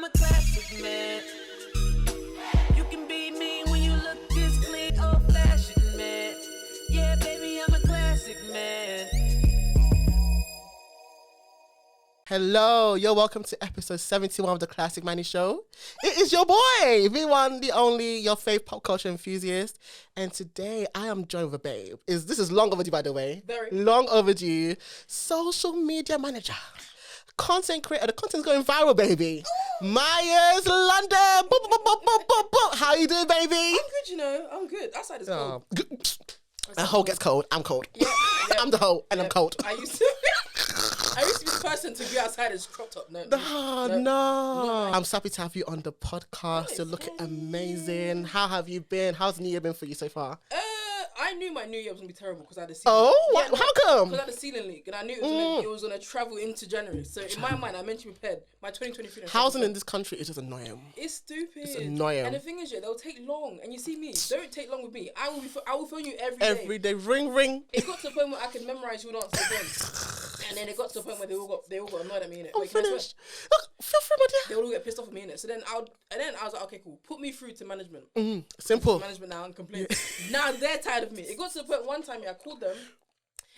I'm a classic man. You can be me when you look this clean, old-fashioned man. Yeah, baby, I'm a classic man. Hello, you're welcome to episode 71 of the Classic Manny Show. It is your boy, the one, the only, your fave pop culture enthusiast. And today I am joined with a babe. This is long overdue, by the way. Very. Long overdue. Social media manager. Content creator. The content's going viral, baby. Myers, London. Boop, boop, boop, boop, boop, boop, boop. How you doing, baby? I'm good, you know. I'm good. Outside is cold. A hoe gets cold. I'm cold. Yeah. I'm the hoe and I'm cold. I used to be the person to be outside as cropped up. No. I'm so happy to have you on the podcast. You're looking amazing. How have you been? How's the new year been for you so far? I knew my new year was going to be terrible because I had a ceiling. Oh, how come? Because I had a ceiling leak and I knew it was going to travel into January. So in my mind, I meant to be prepared. My 2023. Housing in this country is just annoying. It's stupid. It's annoying. And the thing is, they'll take long. And you see me, don't take long with me. I will phone you every day. Every day, ring. It got to the point where I could memorize your answers again. And then it got to the point where they all got annoyed at me in it. I'm finished. Feel free, my dear. They all get pissed off at me in it. So then I was like, okay, cool. Put me through to management. Simple. Management now and complain. Now they're tired of me. It got to the point one time I called them.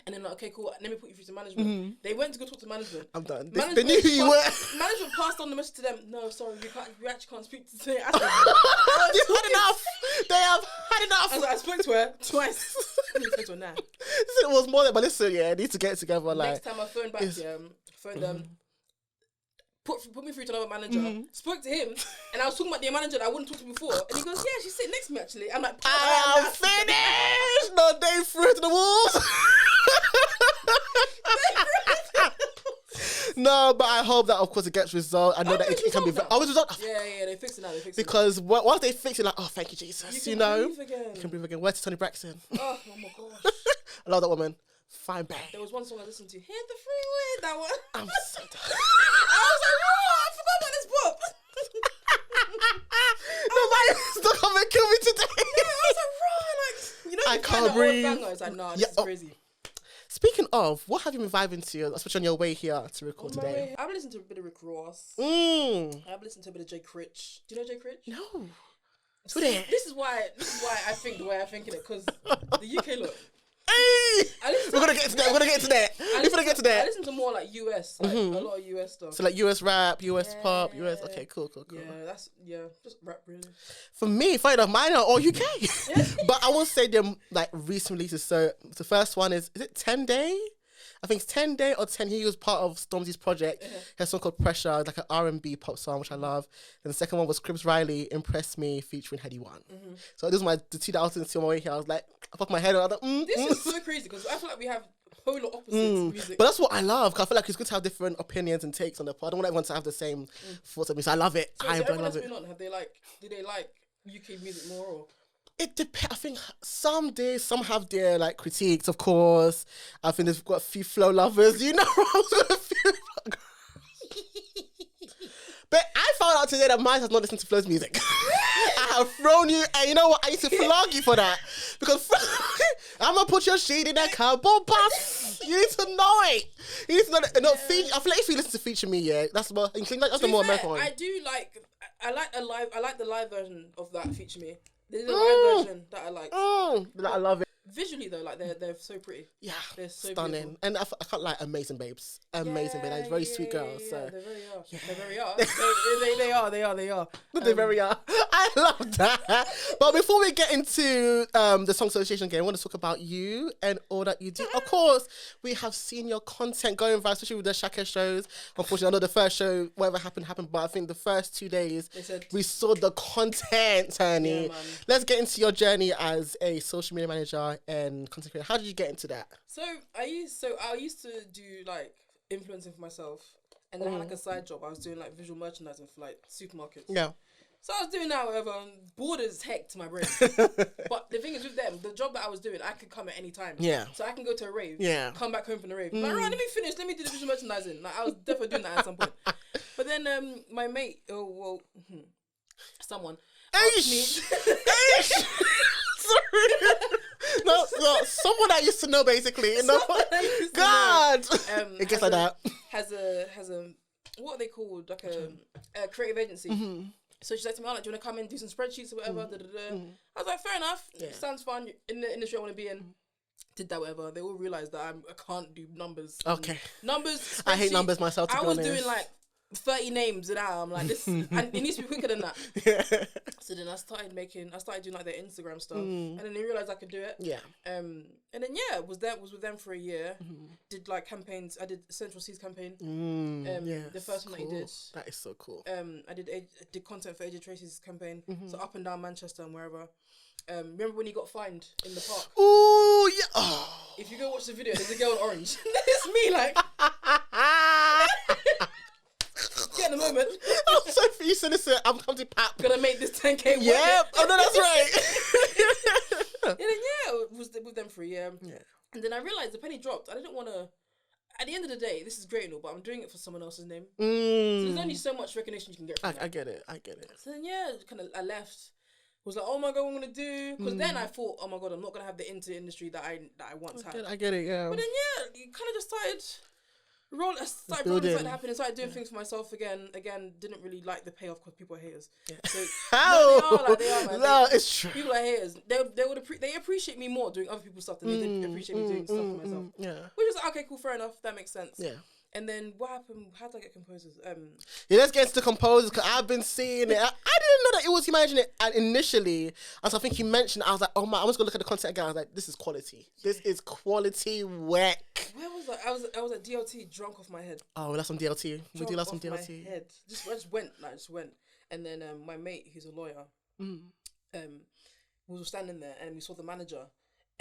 And then like, okay, cool. Let me put you through to management. They went to go talk to management. I'm done. They knew who you were. Management passed on the message to them. No, sorry, we actually can't speak to today. You've had enough. They have had enough. I spoke to her twice. I didn't speak to her now. It was more than, but listen, yeah, I need to get it together. Like, next time I phoned back, phoned them. Put me through to another manager. Spoke to him, and I was talking about the manager that I wouldn't talk to before. And he goes, "Yeah, she's sitting next to me actually." I'm like, I am finished. No, they threw to the walls. No, but I hope that, of course, it gets resolved. I know that it can be. Resolved. Yeah, they fixed it now. Because once they fix it, like, oh, thank you, Jesus. You know, breathe again. You can breathe again. Where's Tony Braxton? Oh my gosh, I love that woman. Fine, babe. There was one song I listened to. Hit the freeway. That one. I'm so done. I was like, oh, I forgot about this pop. Nobody's not coming to kill me today. Yeah, I was like, raw, like, you know, I can't breathe. It's like, nah, this is crazy. Speaking of, what have you been vibing to, especially on your way here to record today? I've listened to a bit of Rick Ross. I've listened to a bit of Jay Critch. Do you know Jay Critch? No. This is why I think the way I think in it, because the UK look. Hey! We're gonna get to that. I listen to more like US, like a lot of US stuff. So like US rap, US pop, US. Okay, cool. Yeah, just rap really. For me, funny enough, mine are all UK. But I will say them like recent releases. So the first one is it 10 Day? I think it's 10 Day or 10. He was part of Stormzy's project. He has a song called Pressure, like an R&B pop song, which I love. And the second one was Cribs Riley, Impress Me, featuring Heady One. So this was the two that I was on my way here. I was like, I popped my head on. This is so crazy because I feel like we have polar opposites music. But that's what I love, because I feel like it's good to have different opinions and takes on the pod. I don't want everyone to have the same thoughts of me. So I love it. So I everyone love that's it. been on, do they like UK music more or? It depends. I think some days, some have their like critiques, of course. I think they've got a few flow lovers, you know. But I found out today that mine has not listened to Flow's music. I have thrown you, and you know what? I need to flog you for that. Because I'm going to put your shit in that cardboard box. You need to know it. You need to know that. No, I feel like if you listen to Feature Me, yeah, that's more, that's the more American one. I do like, I like the live version of that Feature Me. There's a live version that I like. I love it. Visually though, like they're so pretty. Yeah, they're so stunning. Beautiful. And I can't like amazing babes. Amazing babes. Like, very sweet girls. So. They very are. Yeah. They very are. They are. They very are. I love that. But before we get into the Song Association game, I want to talk about you and all that you do. Of course, we have seen your content going viral, especially with the Shaka shows. Unfortunately, I know the first show, whatever happened, but I think the first 2 days, we saw the content, Tony. Yeah, man. Let's get into your journey as a social media manager and content creator. How did you get into that? So I used to do like influencing for myself, and then I had like a side job. I was doing like visual merchandising for like supermarkets. Yeah. So I was doing that, whatever. Bored as heck to my brain. But the thing is with them, the job that I was doing, I could come at any time. Yeah. So I can go to a rave. Yeah. Come back home from the rave. Like, right, let me finish. Let me do the visual merchandising. Like I was definitely doing that at some point. But then my mate, someone asked me. Sorry. No, someone I used to know, basically. You know? God. It gets like that. Has a what are they called? Like a creative agency. So she's like to me, like, do you want to come in, do some spreadsheets or whatever? I was like, fair enough. Yeah. Sounds fun. In the industry I want to be in. Did that, whatever. They all realised that I can't do numbers. Okay. Numbers. I hate numbers myself, to be honest. doing like 30 names and I'm like, this, and it needs to be quicker than that. Yeah. So then I started doing like their Instagram stuff, and then they realised I could do it. Yeah. And then was with them for a year. Did like campaigns. I did Central Seas campaign. The first one that he did. That is so cool. I did content for AJ Tracy's campaign. So up and down Manchester and wherever. Remember when he got fined in the park? Oh yeah. Oh. If you go watch the video, there's a girl in orange. It's me, like. Get in the moment. I'm so pleased, innocent. I'm coming to Pap. Gonna make this 10K. Yep. Oh no, that's right. And then it was with them for a year. Yeah. And then I realised the penny dropped. I didn't want to. At the end of the day, this is great and all, but I'm doing it for someone else's name. So there's only so much recognition you can get from I get it. I get it. So then I left. Was like, oh my god, what am I gonna do? Because then I thought, oh my god, I'm not gonna have the industry that I once had. I get it. Yeah. But then you kind of just started rolling, started happening, started doing things for myself again. Didn't really like the payoff because people are haters. Yeah. So, they are, man. No, it's true. People are haters. They appreciate me more doing other people's stuff than they did appreciate me doing stuff for myself. Yeah. Which was like, okay, cool, fair enough. That makes sense. Yeah. And then what happened? How did I get composers? Yeah, let's get into the composers because I've been seeing it. I didn't know that it was you managing it. And initially, as I think you mentioned, I was like, oh my, I'm just gonna look at the content again. I was like, this is quality. This is quality work. Where was I? I was at DLT, drunk off my head. Oh, that's some DLT. We do love some DLT. My head. I just went. And then my mate, who's a lawyer, we were standing there and we saw the manager,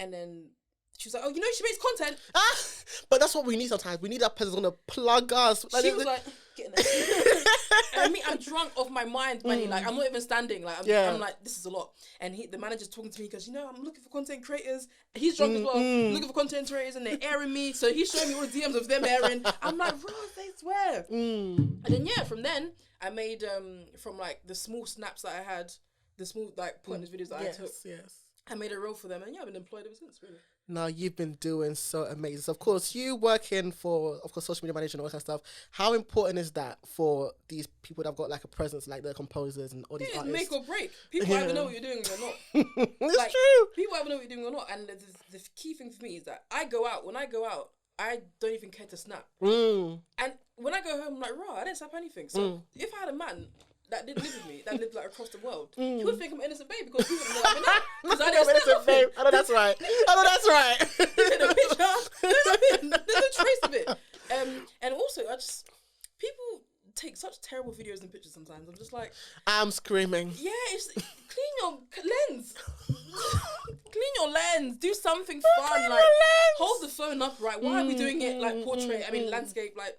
and then she was like, oh, you know, she makes content. But that's what we need sometimes. We need that person who's gonna plug us. She was like, get in there. And I'm drunk off my mind, Manny. Like, I'm not even standing. Like, I'm like, this is a lot. And the manager's talking to me because, you know, I'm looking for content creators. He's drunk as well. Looking for content creators and they're airing me. So he's showing me all the DMs of them airing. I'm like, bro, they swear. And then, from then, I made, from like the small snaps that I had, the small like pointless videos that I took. Yes. I made a role for them and I've been employed ever since, really. Now you've been doing so amazing. So of course, you working for, of course, social media management and all that kind of stuff. How important is that for these people that have got like a presence, like the composers and all these artists? Make or break. People either know what you're doing or not. It's like, true. People either know what you're doing or not. And the key thing for me is that when I go out, I don't even care to snap. And when I go home, I'm like, I didn't snap anything. So if I had a man that didn't live with me, that lived like across the world, he would think I'm an innocent babe because people would know I'm innocent. Because I didn't snap nothing. I know that's right. In the picture, there's no trace of it. And also, people take such terrible videos and pictures sometimes. I'm just like, I'm screaming. Yeah, it's clean your lens. Clean your lens. Do something fun. Like, hold the phone upright. Why are we doing it like portrait? I mean, landscape. Like,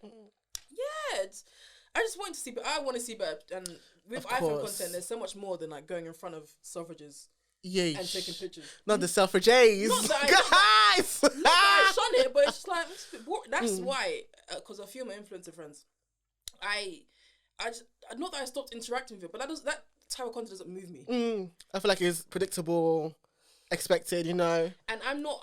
I just want to see, but I want to see better. And with iPhone content, there's so much more than like going in front of suffrages and taking pictures. Not the suffrages. Not that Guys! Not that I shun it, but it's just like, it's a bit boring. That's why, because a few of my influencer friends, I just, not that I stopped interacting with it, but that type of content doesn't move me. I feel like it's predictable, expected, you know. And I know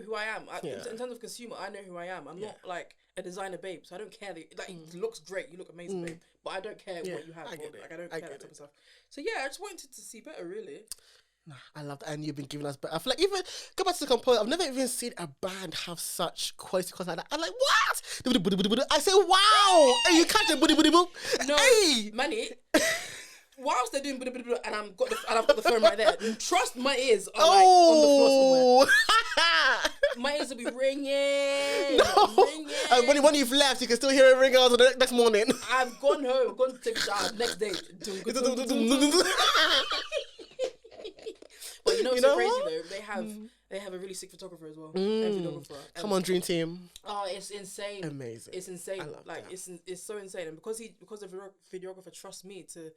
who I am. In terms of consumer, I know who I am. I'm not like a designer babe, so I don't care. It looks great, you look amazing, babe, but I don't care what you have. I don't care that type of stuff. So I just wanted to see better, really. I love that, and you've been giving us better. I feel like even go back to the composer. I've never even seen a band have such quality content like that. I'm like, what? I say, wow! Hey, you catch it, booty booty boo. No, hey, Manny. Whilst they're doing and I've got the phone right there. Trust my ears are like on the floor somewhere. My ears will be ringing. No. And when you've left, you can still hear it ring out the next morning. I've gone home, gone to take a shower. Next day. But you know what's so crazy though? They have a really sick photographer as well. And videographer. Come on, dream team. Oh, it's insane. Amazing. It's insane. I love that. It's so insane. And because the videographer trusts me to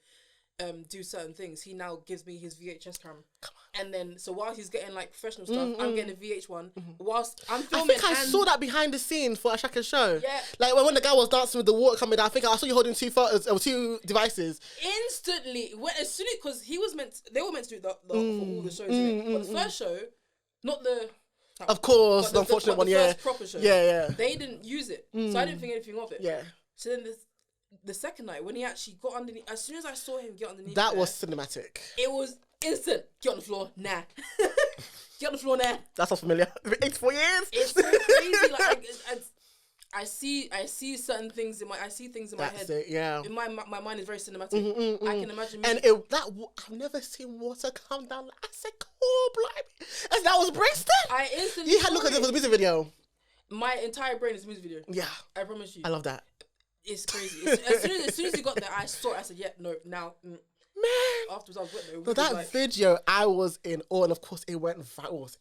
do certain things, he now gives me his VHS camera. And then so while he's getting like professional stuff, I'm getting a VH1 whilst I'm filming. I think I saw that behind the scenes for Ashaka's show. Yeah. Like when the guy was dancing with the water coming down, I think I saw you holding two photos or two devices. Instantly, as soon as, because they were meant to do that for all the shows. But the first show, not the. Of course, the unfortunate one, the first proper show. Yeah. They didn't use it, so I didn't think anything of it. Yeah. So then the second night when he actually got underneath, as soon as I saw him get underneath, that was cinematic. It was instant. Get on the floor, nah. Get on the floor, nah. That sounds familiar. 84 years. It's so crazy. Like I see certain things in my. I see things in my head. It, yeah. In my mind is very cinematic. I can imagine. And I've never seen water come down. I said, "Cool, blimey," and that was Brixton. I instantly. You had look at it for the music video. My entire brain is music video. Yeah, I promise you. I love that. It's crazy. As soon as he got there, I saw it. I said, "Yeah, no, now." Man, Afterwards, I was with but that like, video, I was in awe, and of course, it went viral. It was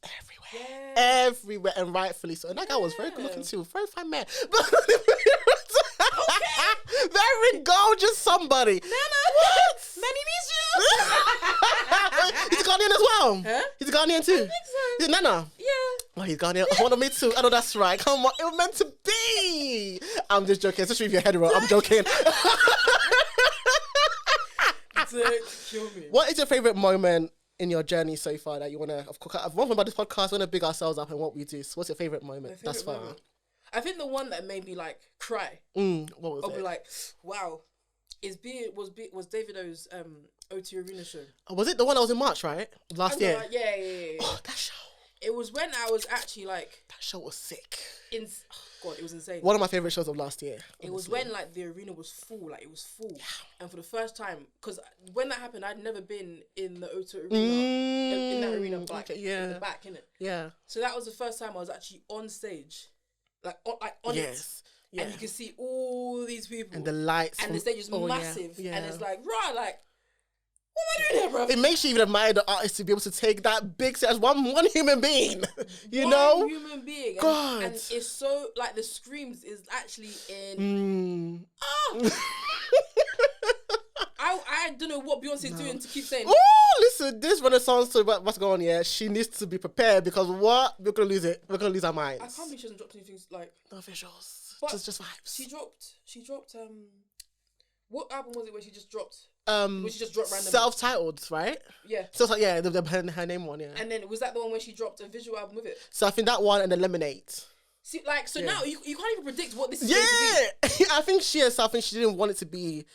everywhere, and rightfully so. And that guy was very good looking too, very fine man. But very gorgeous somebody. Nana, what? Manny needs you. He's a Ghanaian as well. Huh? He's a Ghanaian too. I think so. Is it Nana? Yeah. Oh, he's Ghanaian. I wanted me too. I know that's right. Come on, it was meant to be. I'm just joking, especially if you're hetero. I'm joking. Kill me. What is your favorite moment in your journey so far that you want to, of course, one thing about this podcast, we want to big ourselves up and what we do. So what's your favorite moment thus far? I think the one that made me like cry. What was I'll it? be like, wow. Was Davido's O2 Arena show. Was it the one that was in March, right? Last year? Like, yeah. Oh, that show. It was when I was actually like... That show was sick. God, it was insane. One of my favourite shows of last year. It was when like the arena was full. Like it was full. Yeah. And for the first time, because when that happened, I'd never been in the O2 Arena. In that arena, like in the back, innit? Yeah. So that was the first time I was actually on stage. Like on it. Yeah. And you can see all these people. And the lights. And the stage is massive. Yeah. And it's like, right, like, what am I doing here, bro? It makes you even admire the artist to be able to take that big set as one human being. You know? One human being. God. And it's so, like, the screams is actually in... I don't know what Beyonce's doing to keep saying... Oh, listen, this Renaissance story, what's going on here, she needs to be prepared because what? We're going to lose it. We're going to lose our minds. I can't believe she hasn't dropped anything, like... No visuals. But just vibes. She dropped, what album was it where she just dropped? Where she just dropped randomly? Self-titled, right? Yeah. So yeah, her name one, yeah. And then was that the one where she dropped a visual album with it? So I think that one and then Lemonade. See, like, so now you can't even predict what this is going to be. I think she herself, I think she didn't want it to be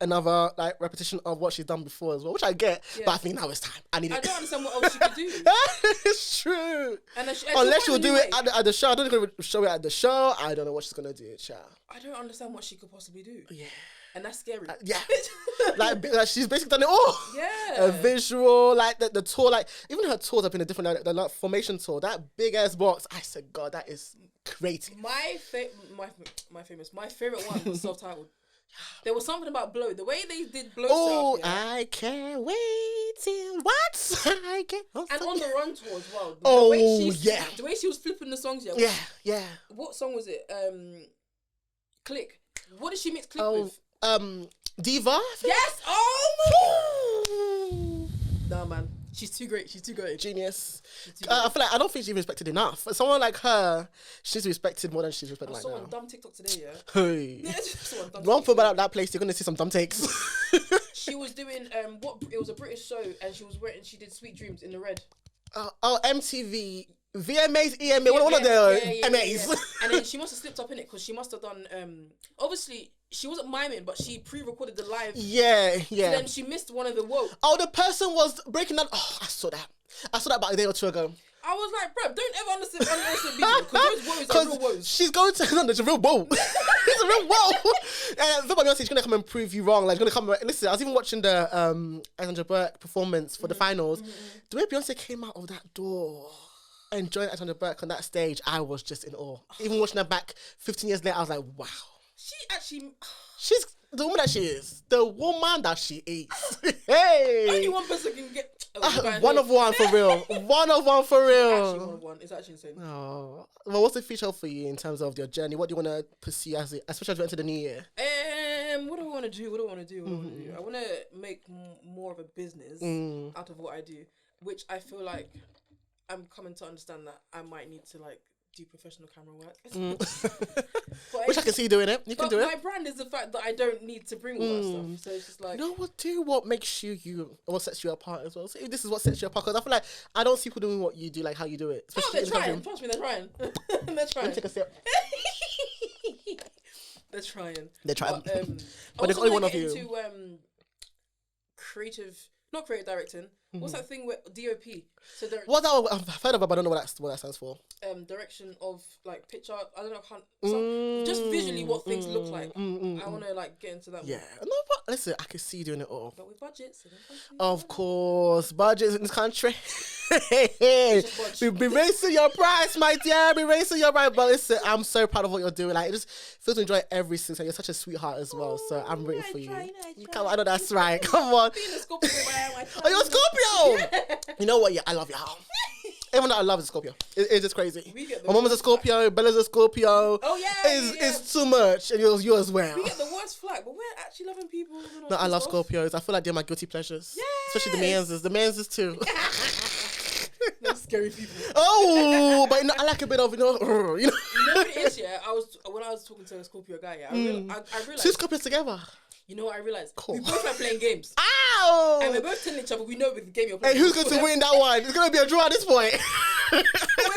another like repetition of what she's done before as well, which I get. Yeah. But I think now it's time. I don't understand what else she could do. It's true. And unless she'll do it at the show. I don't think she'll show it at the show. I don't know what she's gonna do, child. I don't understand what she could possibly do. Yeah. And that's scary. Yeah. like she's basically done it all. Yeah. A visual, like the tour, like even her tours have been a different, the formation tour, that big ass box. I said, God, that is creative. My favorite one was self-titled. There was something about Blow. The way they did Blow stuff. Yeah. I can't wait till what? I can't. And on the run tour as well. The way she was flipping the songs. Yeah. What song was it? Click. What did she mix Click with? Diva? Yes! Oh! Nah, man. She's too great. She's too good. Genius. I feel like I don't think she's respected enough. Someone like her, she's respected more than she's respected right now. I saw a dumb TikTok today, yeah? Hey. One thing about that place, you're going to see some dumb takes. She was doing, it was a British show, and she did Sweet Dreams in the red. MTV. VMAs, EMA, one of the MAs. Yeah. And then she must have slipped up in it because she must have done, obviously, she wasn't miming, but she pre-recorded the live. Yeah. So then she missed one of the woke. Oh, the person was breaking that. Oh, I saw that about a day or two ago. I was like, bro, don't ever understand because those woes are real woes. She's going to, no, it's a real woe. It's a real woe. And for Beyonce, she's going to come and prove you wrong. Like, she's going to come, listen, I was even watching the Alexandra Burke performance for the finals. The way Beyonce came out of that door and joined Alexandra Burke on that stage, I was just in awe. Even watching her back 15 years later, I was like, wow. She's the woman that she is. The woman that she is. Hey! Only one person can get... one of one for real. One of one for real. Actually, one of one. It's actually insane. Oh. Well, what's the future for you in terms of your journey? What do you want to pursue especially as we enter the new year? What do I want to do? I want to make more of a business out of what I do, which I feel like I'm coming to understand that I might need to like do professional camera work. Which I can see you doing it. You can do it. My brand is the fact that I don't need to bring all that stuff. So it's just like... No, what makes you, what sets you apart as well. So this is what sets you apart. Because I feel like I don't see people doing what you do, like how you do it. They're trying. Trust me, they're trying. They're trying. Let me take a sip. They're trying. They're trying. But there's only one of you. Into not creative directing. What's that thing with DOP? So What's that? I've heard of it, but I don't know what that stands for. Direction of like picture. I don't know. Just visually what things look like. I want to like get into that. Yeah. One. No, but listen, I can see you doing it all. But with budgets. Of course, budgets in this country. Be raising your price, my dear. Be raising your price. But listen, I'm so proud of what you're doing. Like, it just feels to enjoy every single. You're such a sweetheart as well. So I'm rooting for you. Come on, I know that's right. Come on. Being a Scorpio, Are you a Scorpio? Yeah. You know what? Yeah, I love you. Everyone that I love is a Scorpio. It's just crazy. My mom is a Scorpio. Bella's a Scorpio. Oh yeah, it's too much, and you as well. We get the worst flag, but we're actually loving people. No, I love Scorpios. I feel like they're my guilty pleasures. Yeah. Especially the Manses. The Manses too. Those scary people. Oh, but I like a bit of, you know what it is, yeah? When I was talking to a Scorpio guy, yeah, I realized. 2 Scorpios together. You know what I realized? Cool. We both like playing games. Ow! And we're both telling each other we know with the game you're playing. Hey, who's going to win that one? It's going to be a draw at this point. We're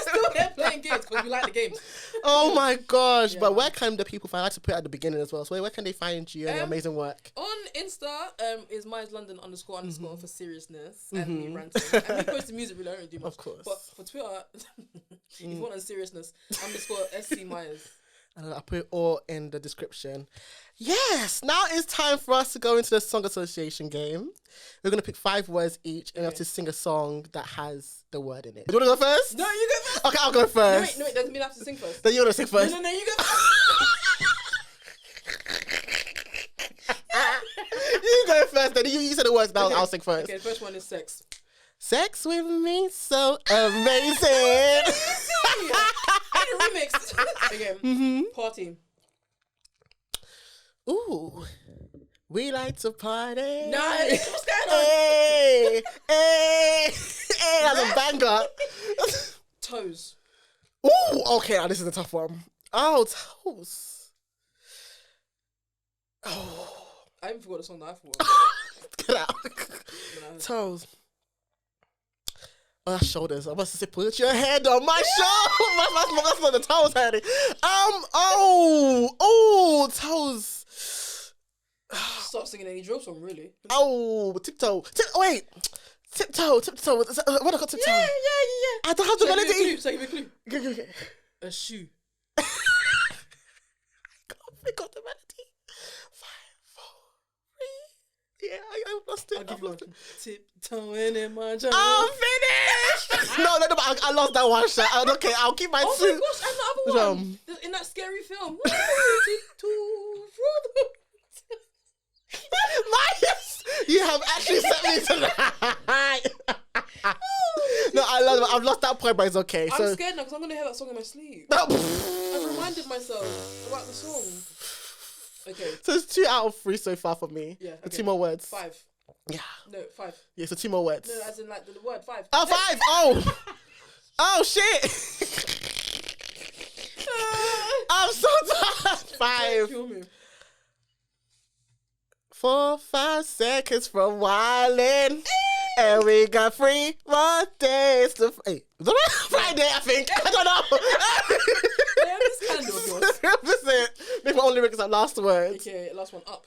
still there playing games because we like the games. Oh my gosh. Yeah. But where can the people find? I like to put it at the beginning as well. So where can they find you and your amazing work? On Insta is London __ for seriousness and me ranting. And me posting music, really, I don't do much. Of course. But for Twitter, if you want on seriousness, _SC Myers. And I'll put it all in the description. Yes, now it's time for us to go into the song association game. We're going to pick 5 words each and we have to sing a song that has the word in it. Do you want to go first? No, you go first. Okay, I'll go first. No, wait, doesn't mean I have to sing first. Then you're going to sing first. No, you go first. You go first, then you said the words, now I'll sing first. Okay, the first one is sex. Sex with me, so amazing. Remix. Okay. Party. Ooh, we like to party. Nice. What's going on? Hey, that's a banger. Toes. Ooh, okay, now this is a tough one. Oh, toes. Oh. I even forgot the song that I thought. Get out. Toes. Oh, that's shoulders. I must say, put your hand on my shoulder. That's not the toes, honey. Toes. Stop singing any drill song, really. Oh, tiptoe. Wait. Tiptoe. What I got tiptoe? Yeah. I don't have the melody. So give me a clue. Okay. A shoe. I got the melody. 5, 4, 3. Yeah, I lost it. I'll give you one. Tiptoeing in my jungle. I'm finished. no, but I lost that one shot. Okay, I'll keep my Oh two. my gosh, and the other one. In that scary film. You have actually set me to that. No, I love it. I've lost that point, but it's okay. I'm scared now because I'm going to hear that song in my sleep. I've reminded myself about the song. Okay. So it's 2 out of 3 so far for me. Yeah. Okay. 2 more words. 5. Yeah. No, 5. Yeah, so 2 more words. No, as in like the word 5. Oh, 5! Oh! Oh, shit! I'm so tired! 5. Kill me. 4, 5 seconds from wildin'. And we got 3 more days to... Hey, is that Friday, I think? I don't know. Yeah, this candle of yours. Listen, make my own lyrics up last words. Okay, last one, up.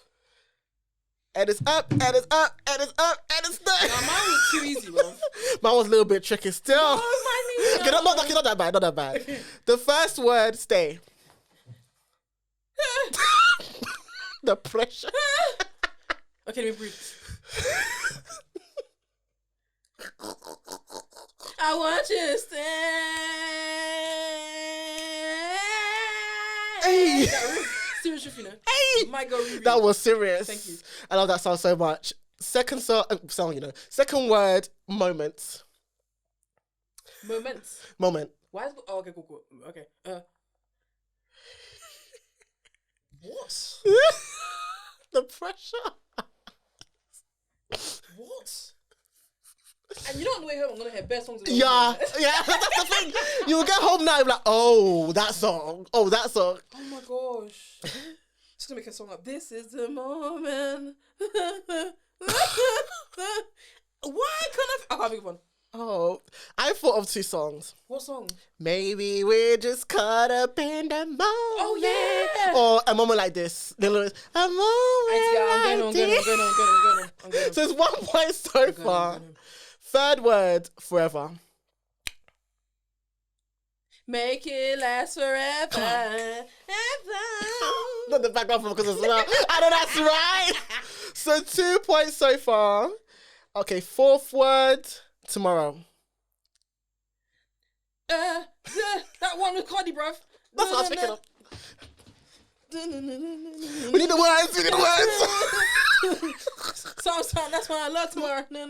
And it's up, and it's up, and it's up, and it's done. Nah, mine was too easy, bro. Mine was a little bit tricky still. Oh, mine Okay, not that bad, not that bad. Okay. The first word, stay. The pressure. Okay, let me breathe. I want you to stay. Hey. Serious truth, you know. Hey. My God, Riri. That was serious. Thank you. I love that song so much. Second song, you know. Second word, moment. Moments. Moment. Why is... Oh, okay, cool. Okay. What? The pressure. What? And you know on the way home, I'm going to hear best songs. Yeah, that's the thing. You will get home now and be like, oh, that song. Oh, that song. Oh my gosh. Just gonna make a song up. This is the moment. Why can't I can't think of one. Oh, I thought of 2 songs. What song? Maybe we're just caught up in the moment. Oh, yeah. Or A Moment Like This. A moment I'm like this. going on. So it's 1 point so far. Third word, Forever. Make it last forever. Not the background because it's loud. I know that's right. So 2 points so far. Okay, 4th word, Tomorrow. That one with Cardi, bruv. That's what I was thinking of. We need the words. Sound, that's why I love tomorrow. No.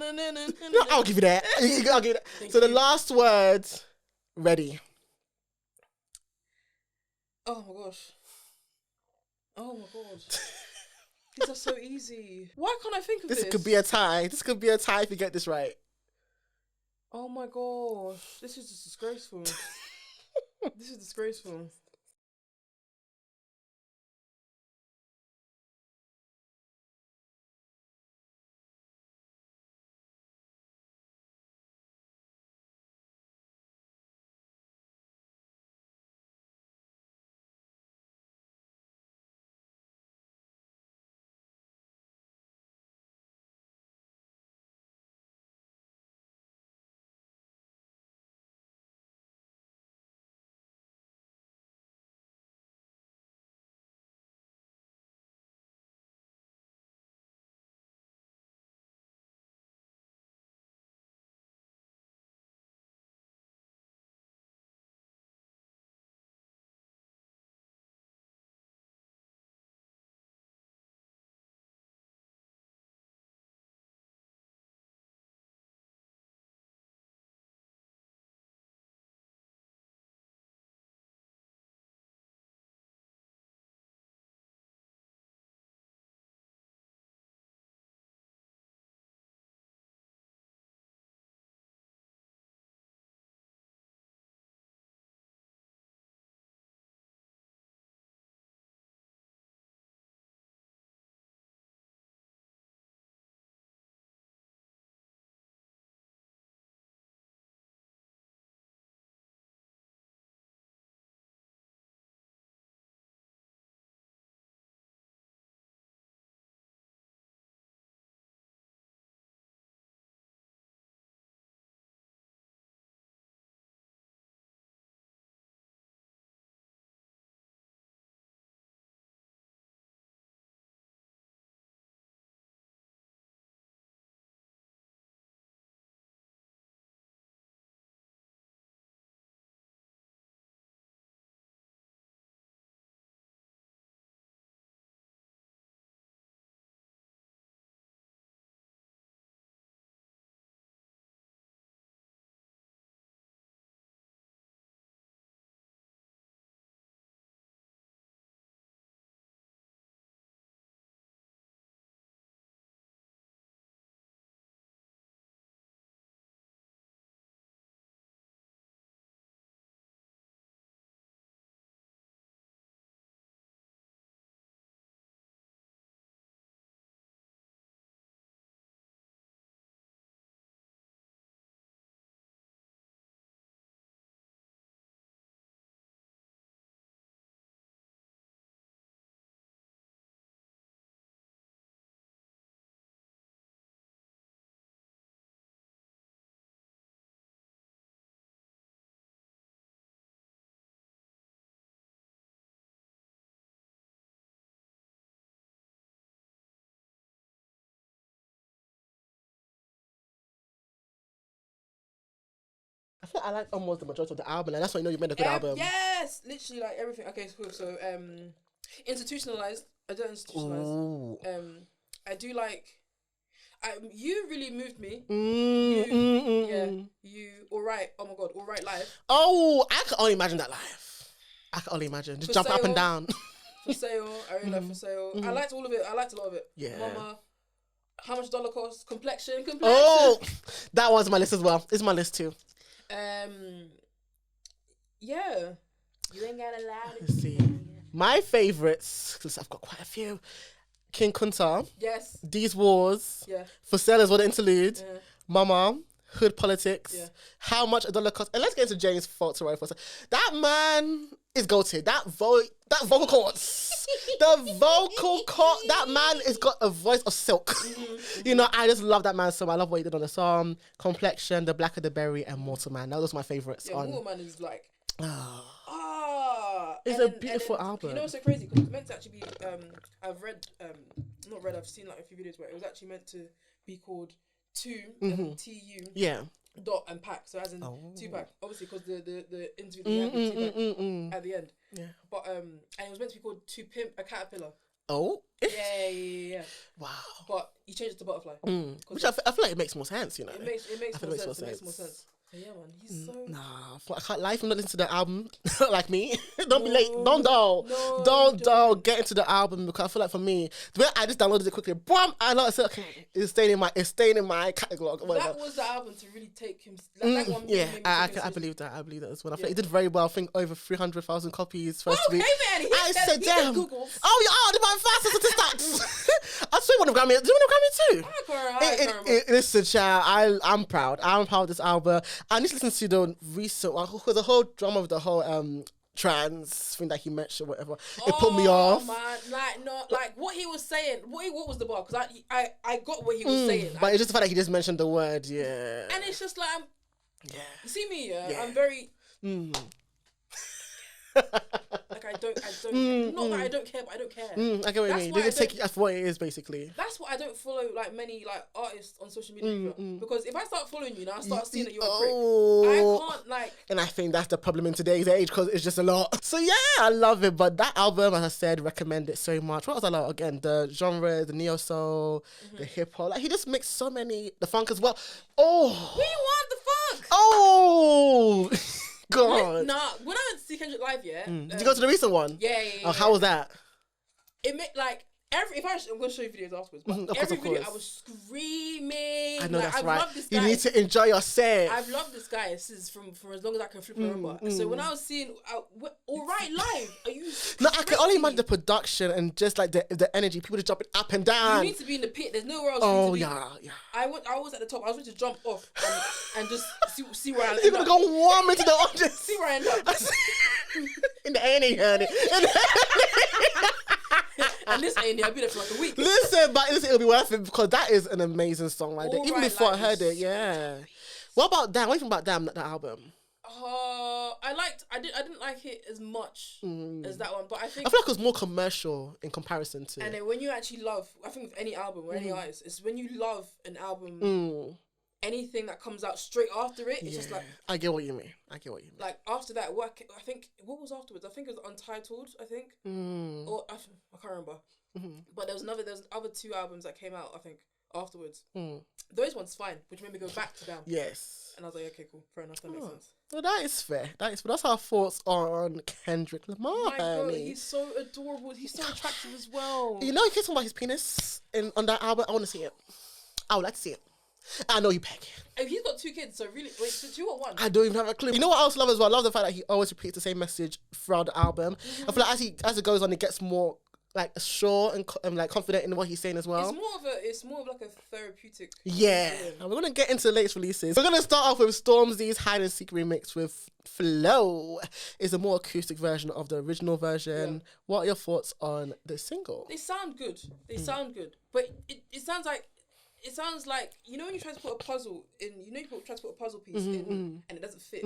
I'll give you that. I'll give you that. So the last word, Ready. Oh my gosh. These are so easy. Why can't I think of this? This could be a tie. This could be a tie if you get this right. Oh my gosh. This is just disgraceful. This is disgraceful. I feel I like almost the majority of the album, and that's why you know you made a good album. Yes, literally like everything. Okay, cool. So institutionalized. I don't institutionalize. Ooh. I do like. You really moved me. You all right? Oh my god, all right live. Oh, I can only imagine that live. I can only imagine just jump up and down. For sale, I really like For Sale. I liked all of it. I liked a lot of it. Yeah. Mama, how much dollar cost? Complexion. Oh, that one's on my list as well. It's my list too. Yeah. You ain't gotta lie. Let's see. My favourites, because I've got quite a few. King Kunta. Yes. These Wars. Yeah. For Sale as well, the interlude. Yeah. Mama. hood politics, Yeah. how much a dollar costs. And let's get into James Fox right for a second. That man is goated. That vocal cords. The vocal cord. That man has got a voice of silk. You know, I just love that man so much. I love what he did on the song, Complexion, The Blacker the Berry, and Mortal Man. That was my favourites. Yeah, Mortal Man is like... It's a beautiful album. You know what's so crazy? Because it's meant to actually be... I've seen like a few videos where it was actually meant to be called TU. Yeah. Dot and pack, so as in Tupac, obviously because the interview that he had with Tupac at the end. Yeah. But and it was meant to be called To Pimp a Caterpillar. Oh. Yeah. Wow. But he changed it to Butterfly. Which I feel like it makes more sense, you know. It makes more sense. But yeah, man, he's so... Nah, I can't lie if I'm not listening to the album like me. Don't be late. Don't dull. Get into the album because I feel like for me, the way I just downloaded it quickly, boom, I know I said, okay, it's staying in my catalog. That was the album to really take him. That one I believe that. I believe that as well. I think it did very well. I think over 300,000 copies first week. Manny, I said, damn. Oh, did my fastest statistics. I swear one of Grammy. Did you win a Grammy too? Listen, child, I'm proud. I'm proud of this album. I need to listen to the recent one because the whole drama of the whole trans thing that he mentioned, whatever. It put me off. Man, like what he was saying. What was the bar? Because I got what he was saying. But it's just the fact that he just mentioned the word, yeah. And it's just like, yeah. You see me, yeah. I'm very. Like I don't. Not that I don't care, but I don't care. I get what you mean. They just take it as what it is, basically. That's why I don't follow like many like artists on social media because if I start following you now, I start seeing that you're a prick. I can't like. And I think that's the problem in today's age because it's just a lot. So yeah, I love it. But that album, as I said, recommend it so much. What was I like again? The genre, the neo soul, the hip hop. Like he just mixed so many. The funk as well. Oh. We want the funk. Oh. God. Nah, when I went to see Kendrick live, did you go to the recent one? Yeah. Oh, how was that? It made like I'm gonna show you videos afterwards. But every video I was screaming. I know like, that's right. Loved this guy. You need to enjoy yourself. I've loved this guy since from as long as I can flip and remember. So when I was seeing All Right live, are you? No, I can only imagine the production and just like the energy. People just jumping up and down. You need to be in the pit. There's nowhere else. Oh to be. yeah. I was at the top. I was ready to jump off and just see where I end up. You're gonna go warm into the audience. See where I end up. In the A&E, honey. And this ain't I'll be there for like a week. Listen, it'll be worth it because that is an amazing song like that. Even before I heard it, yeah. What about Damn? What do you think about Damn, that album? I didn't like it as much as that one, but I feel like it was more commercial in comparison to. And then when you actually love, I think with any album or any artist, it's when you love an album. Anything that comes out straight after it, it's just like... I get what you mean. Like, after that, what was afterwards? I think it was Untitled, I think. Or, I can't remember. But there was other two albums that came out, I think, afterwards. Those ones fine, which made me go back to them. Yes. And I was like, okay, cool, fair enough, that makes sense. Well, that is fair. That's our thoughts on Kendrick Lamar. My God, he's so adorable. He's so attractive as well. You know, he talking about his penis on that album. I want to see it. I would like to see it. I know you peg. He's got 2 kids, so really, wait, so 2 or 1? I don't even have a clue. You know what I also love as well? I love the fact that he always repeats the same message throughout the album. I feel like as it goes on, it gets more like sure and like confident in what he's saying as well. It's more of like a therapeutic. Yeah. And we're gonna get into the latest releases. We're gonna start off with Stormzy's Hide and Seek remix with Flow. It's a more acoustic version of the original version. Yeah. What are your thoughts on the single? They sound good. But it sounds like. It sounds like, you know when you try to put a puzzle in, you try to put a puzzle piece in and it doesn't fit.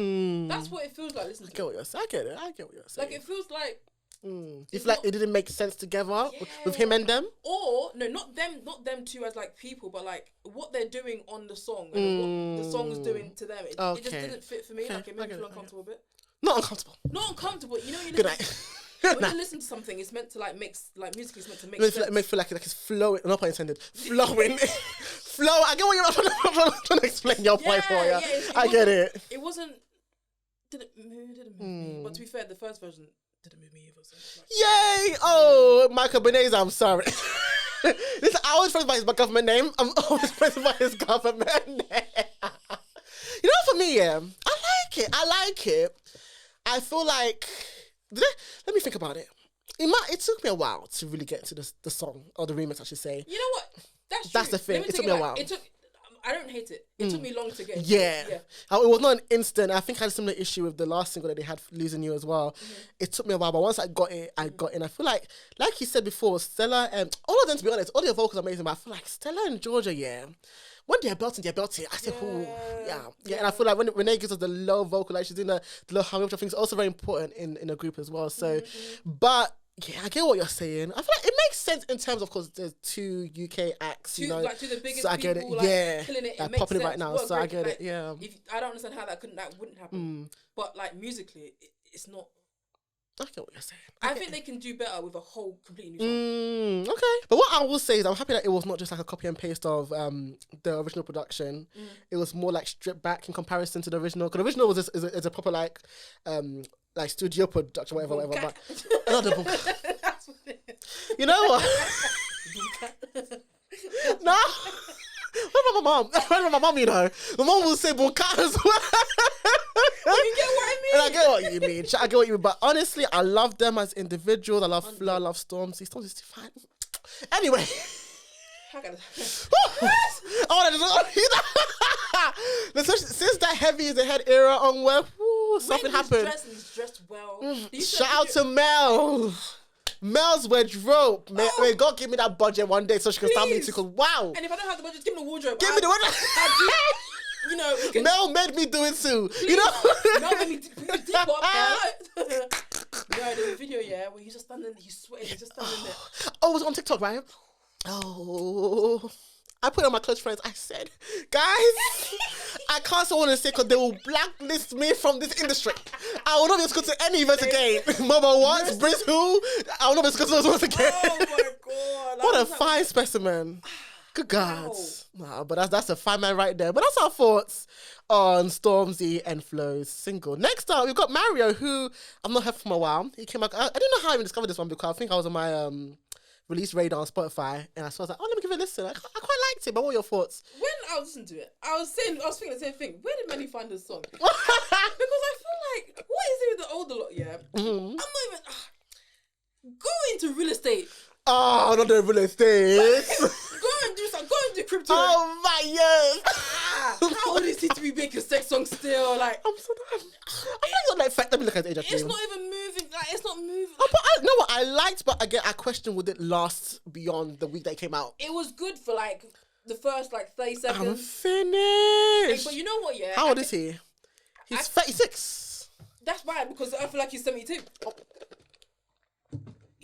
That's what it feels like listening to. I get what you're saying. Like it feels like... You feel like it didn't make sense together with him and them? Or, no, not them two as like people, but like what they're doing on the song and what the song's doing to them. It just didn't fit for me. Like it made me feel uncomfortable a bit. Not uncomfortable. Not uncomfortable. You know when you Good night. When you listen to something, it's meant to like mix, like music is meant to make sense. It makes feel like it's flowing. No pun intended. Flowing. Flow. I get what you're trying to explain your point for you. I get it. It wasn't. Didn't move me. But to be fair, the first version didn't move me either. So like, yay! Oh, Michael Benazer, I'm sorry. Listen, I always praise by his government name. I'm always praised by his government name. You know, for me, I like it. I feel like. Let me think about it. It took me a while to really get into the song, or the remix, I should say. You know what? That's true. That's the thing. It took me a while. I don't hate it. It took me long to get into Yeah. it. It was not an instant. I think I had a similar issue with the last single that they had, Losing You, as well. It took me a while, but once I got it, I got in. I feel like you said before, Stella and all of them, to be honest, all their vocals are amazing, but I feel like Stella and Georgia, when they're belting. I said, yeah. And I feel like when Renee gives us the low vocal, like she's doing the low harmony, which I think is also very important in a group as well. So, but yeah, I get what you're saying. I feel like it makes sense in terms of, course, there's 2 UK acts, Two of the biggest so I get it. people, like, killing it. It makes popping sense. it right now, What a so I great, get like, it. Yeah. I don't understand how that wouldn't happen. But like musically, it's not. I get what you're saying. I think they can do better with a whole completely new song. Okay. But what I will say is I'm happy that it was not just like a copy and paste of the original production. It was more like stripped back in comparison to the original. Because the original was is a proper like studio production, whatever. But another book. That's what it is. You know what? No. What about my mom? What about my mom, you know? My mom will say Bunka as well. You get what I mean? And I get what you mean. I get what you mean. But honestly, I love them as individuals. I love Flo. I love Stormzy. Stormzy's too fine. Anyway. Since that Heavy is the Head era onward, something happened. He's dressed well. Shout out to Mel. Mel's wardrobe. May God give me that budget one day so she can start me too. Because wow. And if I don't have the budget, give me the wardrobe. Give me the wardrobe. You know, Mel made me do it too. Please. You know? Mel made me dip up. No, there's a video, where he's just standing, he's sweating, he's just standing there. Oh, it was on TikTok, right? Oh. I put on my close friends. I said, guys, I can't say what to say because they will blacklist me from this industry. I will not be able to go to any events again. Mama Watts, Britt Who, I will not be able to go to those ones again. Oh my God. What a fine specimen. Good God. Wow, but that's a fine man right there. But that's our thoughts on Stormzy and Flo's single. Next up, we've got Mario, who I've not heard from a while. He came out. I didn't know how I even discovered this one because I think I was on my release radar on Spotify, and I was like, oh, let me give it a listen. I quite liked it, but what were your thoughts? When I was listening to it, I was thinking the same thing. Where did Manny find this song? Because I feel like, what is it with the older lot, I'm not even... Go into real estate. Oh, not the real estate. Go and do crypto. Oh my yes. How old is he to be making sex songs still? Like, I'm so done. I feel like it's not like, let me look at the age actually. it's not even moving. Like, it's not moving. Oh, but I know what I liked, but again, I question would it last beyond the week that it came out. It was good for like the first like 30 seconds. I'm finished. But you know what? Yeah. How old is he? He's 36. That's right, because I feel like he's 72.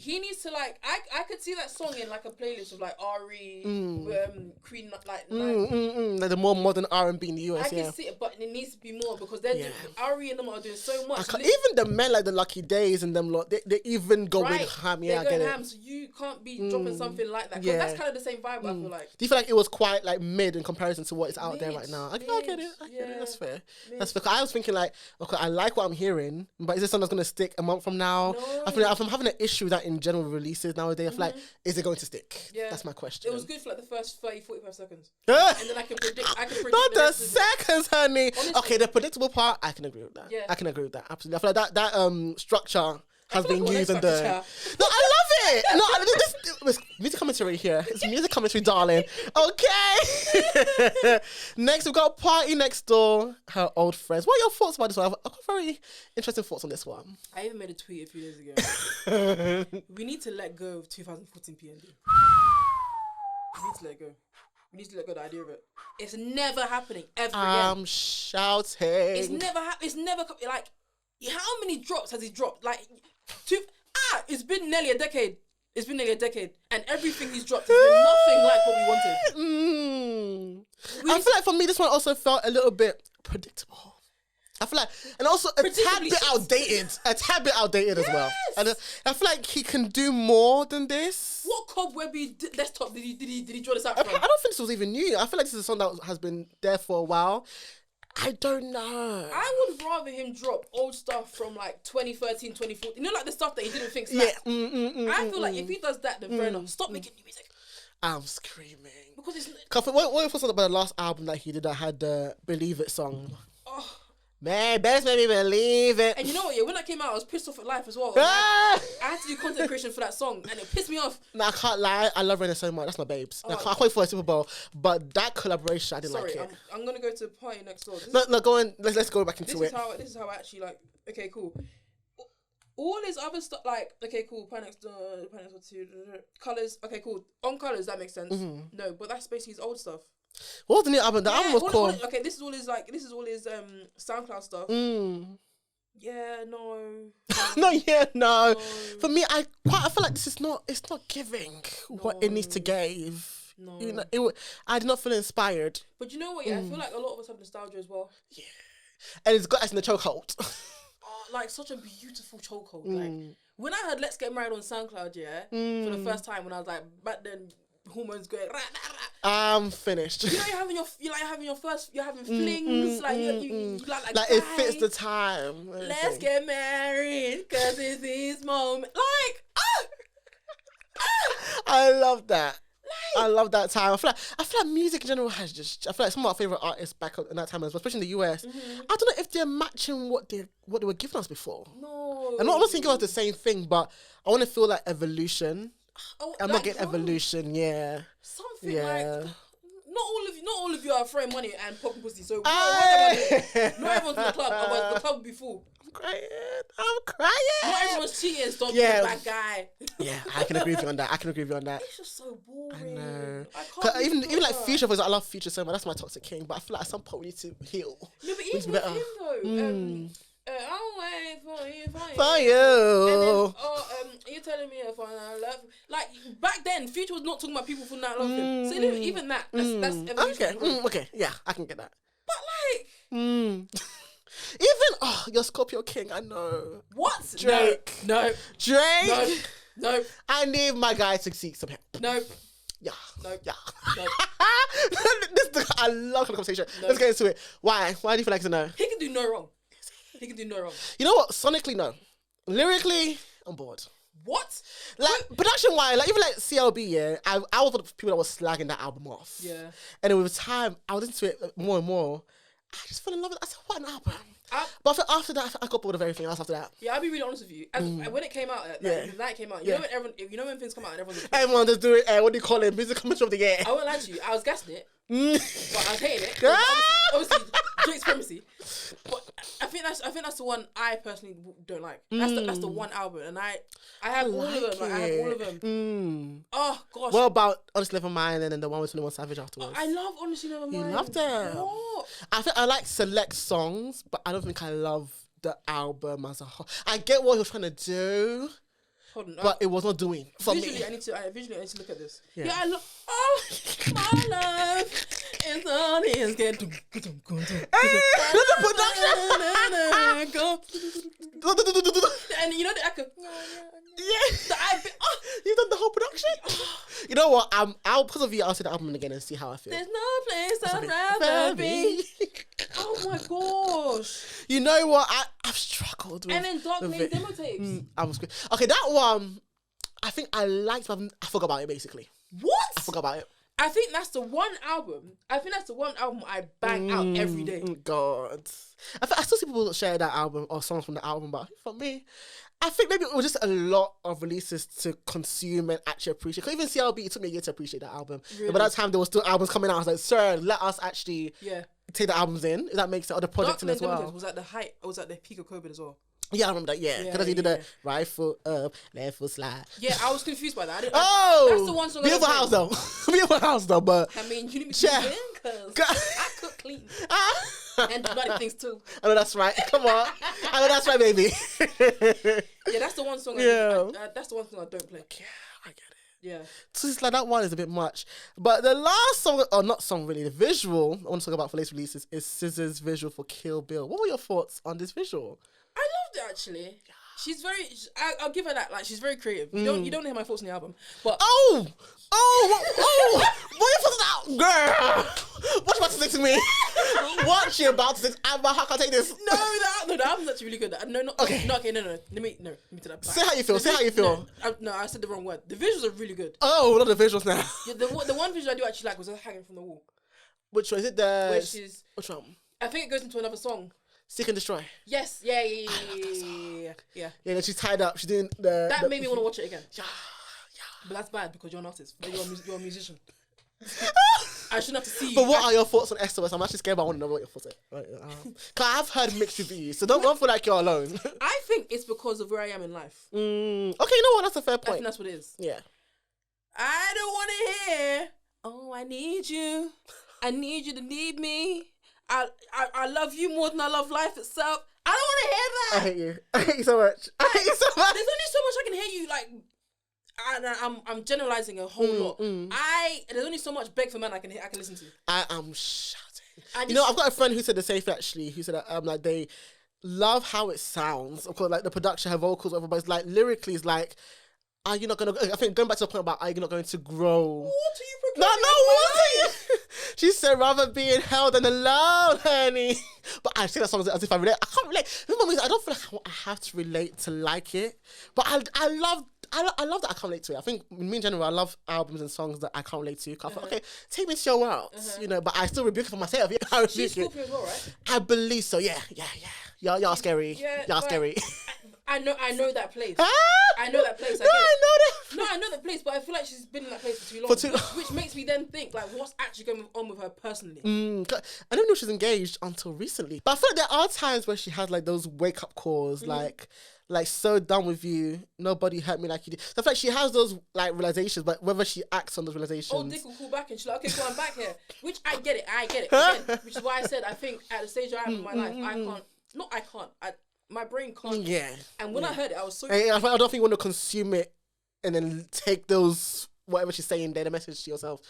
He needs to like I could see that song in like a playlist of like Ari, Queen, like the more modern R&B in the US. I can see it, but it needs to be more because they're Ari and them are doing so much. Even the men like the Lucky Days and them lot, they even go with ham. Yeah, they're I going get ham, it. so you can't be dropping something like that because that's kind of the same vibe. I feel like. Do you feel like it was quite like mid in comparison to what is out there right now? I get it. That's fair. That's fair. I was thinking like, okay, I like what I'm hearing, but is this something that's gonna stick a month from now? No. I feel like I'm having an issue with that in general releases nowadays. I feel like, is it going to stick? Yeah. That's my question. It was good for like the first 30-45 seconds. Yeah. And then I can predict Not the seconds, honey. Honestly. Okay, the predictable part, I can agree with that. Yeah. I can agree with that. Absolutely. I feel like that structure has been like used in structure. the... No, I love it. No, this music commentary here. It's music commentary, darling. Okay. Next, we've got Party Next Door, her old friends. What are your thoughts about this one? I've got very interesting thoughts on this one. I even made a tweet a few days ago. We need to let go of 2014 PND. We need to let go. We need to let go of the idea of it. It's never happening ever again. I'm shouting. It's never It's never like. How many drops has he dropped? Like, it's been nearly a decade. And everything he's dropped has been nothing like what we wanted. I feel like for me, this one also felt a little bit predictable. I feel like, and also a tad bit outdated as well. And I feel like he can do more than this. What cobwebby desktop did he draw this out I from? don't think this was even new. I feel like this is a song that has been there for a while. I don't know. I would rather him drop old stuff from like 2013, 2014. You know, like the stuff that he didn't think slapped. Yeah. I feel like if he does that, then fair enough. Stop making new music. I'm screaming. Because it's... What were your thoughts about the last album that he did that had the Believe It song? Oh, Man, best made me believe it. And you know what? Yeah, when that came out, I was pissed off at life as well. Ah! I had to do content creation for that song, and it pissed me off. Nah, I can't lie. I love Rihanna so much. That's my babes. I can't wait for a Super Bowl. But that collaboration, I didn't like it. I'm gonna go to Party Next Door. No, go on. Let's go back into it. This is how I actually like. Okay, cool. All his other stuff, like, okay, cool. Party Next Door 2, Colors. Okay, cool. On Colors, that makes sense. No, but that's basically his old stuff. What was the new album? The album was called. Okay, this is all his SoundCloud stuff. Yeah, no. No. For me, I feel like this is not. It's not giving what it needs to give. No. You know, I did not feel inspired. But you know what? Yeah, I feel like a lot of us have nostalgia as well. Yeah, and it's got us in the chokehold. Like such a beautiful chokehold. Like when I heard "Let's Get Married" on SoundCloud, for the first time, when I was like, back then, hormones going. I'm finished. You know, you're having flings, like you like it fits the time. Let's get married, cause it's this moment. Like, I love that. I love that time. I feel like music in general has just. I feel like some of my favorite artists back in that time as well, especially in the US. I don't know if they're matching what they were giving us before. No, I'm not thinking about the same thing, but I want to feel like evolution. I'm not getting evolution. Yeah, something like. Not all of you are throwing money and popping pussy. So not everyone's in the club. Otherwise the club will be full. I'm crying. Not everyone's cheating. Stop being a bad guy. Yeah, I can agree with you on that. It's just so boring. I know. I can't even like Future, for example, I love Future so much. That's my toxic king. But I feel like at some point we need to heal. No, but even with him though. I'll wait for you. And then, you're telling me if I love you. Like, back then, Future was not talking about people for not loving him. So even that, that's evolution. Okay, yeah, I can get that. But like... Even, your Scorpio King, I know. What? Drake. No. Drake. No. I need my guy to seek some help. No. Yeah. No. Yeah. No. I love the conversation. No. Let's get into it. Why? Why do you feel like it's a no? He can do no wrong. You know what? Sonically, no. Lyrically, I'm bored. What? Like, production-wise, like, even like CLB, yeah, I was one of the people that was slagging that album off. Yeah. And with time, I was into it more and more. I just fell in love with it. I said, what an album. But after that, I got bored of everything else after that. Yeah, I'll be really honest with you. When it came out, the night came out, you know when things come out and everyone just do it, what do you call it? Music commercial of the year. I won't lie to you, I was gassing it. But I was hating it. Obviously, Drake's supremacy. But I think that's the one I personally don't like. That's the one album, and I have all of them. Like, I have all of them. Oh gosh. What about Honestly Nevermind and then the one with 21 Savage afterwards? I love Honestly Nevermind. You loved them. What? I think I like select songs, but I don't think I love the album as a whole. I get what he was trying to do. Hold on, but it was not doing for visually, me. I need to look at this. Yeah, I love. Oh, my love is on his get. The production. And you know the echo. Yeah. You've done the whole production. You know what? Because of you, I'll see the album again and see how I feel. There's no place I'd rather be. Oh my gosh. You know what? I've struggled with. And then Dark Lane demo tapes. I was good. Okay, that one, I think I liked, but I forgot about it basically. What? I forgot about it. I think that's the one album. I bang out every day. God. I still see people share that album or songs from the album, but for me, I think maybe it was just a lot of releases to consume and actually appreciate. Because even CLB, it took me a year to appreciate that album. Really? And by that time, there were still albums coming out. I was like, sir, let us actually take the albums in. If that makes sense. Or the project in as well. Was at the height, or was at the peak of COVID as well? Yeah, I remember that. Yeah, because he did the right foot up, left foot slide. Yeah, I was confused by that. That's the one song. Beautiful house though. Beautiful house though. But I mean, you need me to because I cook clean and do bloody things too. I know that's right. Come on, I know that's right, baby. Yeah, that's the one song. That's the one song I don't play. Yeah, I get it. Yeah. So it's like that one is a bit much. But the last song, or not song really, the visual I want to talk about for latest releases is SZA's visual for Kill Bill. What were your thoughts on this visual? I loved it actually. She's very. I'll give her that. Like, she's very creative. You don't hear my thoughts on the album, but what you putting out, girl? What you about to say to me? What you about to say? How can I take this? No, the album's actually really good. No. Let me to that. Say how you feel. Say how you feel. No, I said the wrong word. The visuals are really good. Oh, not the visuals now. Yeah, the one visual I do actually like was her hanging from the wall. Which one is it? Which one? I I think it goes into another song. Seek and Destroy. Yes. Yeah. Yeah, then she's tied up. She's doing the... That made me want to watch it again. Yeah. But that's bad because you're an artist. You're a musician. I shouldn't have to see you. But what are your thoughts on SOS? I'm actually scared, but I want to know what your thoughts are. Right, cause I've heard mixed reviews, so don't feel like you're alone. I think it's because of where I am in life. Okay, you know what? That's a fair point. I think that's what it is. Yeah. I don't want to hear, oh, I need you. I need you to need me. I love you more than I love life itself. I don't want to hear that. I hate you. I hate you so much. I hate you so much. There's only so much I can hear you, like... I'm generalizing a whole lot. There's only so much Beg for Man I can listen to. I am shouting. I've got a friend who said the same thing actually. Who said that like they love how it sounds. Of course, like the production, her vocals, whatever. But it's like lyrically, it's like, are you not gonna? I think going back to the point about are you not going to grow? What are you proclaiming? No, what? She said rather being held than alone, honey. But I say that song as if I relate. I can't relate. I don't feel like I have to relate to like it. But I love that I can't relate to it. I think me in general, I love albums and songs that I can't relate to. I thought, okay, take me to your world, but I still rebuke it for myself. Yeah, she's Scorpio as well, right? I believe so. Yeah. Y'all scary. Yeah, y'all scary. I know that place. I know that place. I know that place, but I feel like she's been in that place for too long. Which makes me then think, like, what's actually going on with her personally? I didn't know she was engaged until recently. But I feel like there are times where she has like those wake up calls, like so done with you, nobody hurt me like you did. So I feel like she has those like realizations, but whether she acts on those realizations. Oh, Dick will call back and she's like, okay, cool, I'm back here. Which I get it. Again, which is why I said I think at the stage I am in my life, my brain can't. Yeah. And when I heard it, I was so... I don't think you want to consume it and then take those... whatever she's saying there, the message to yourself.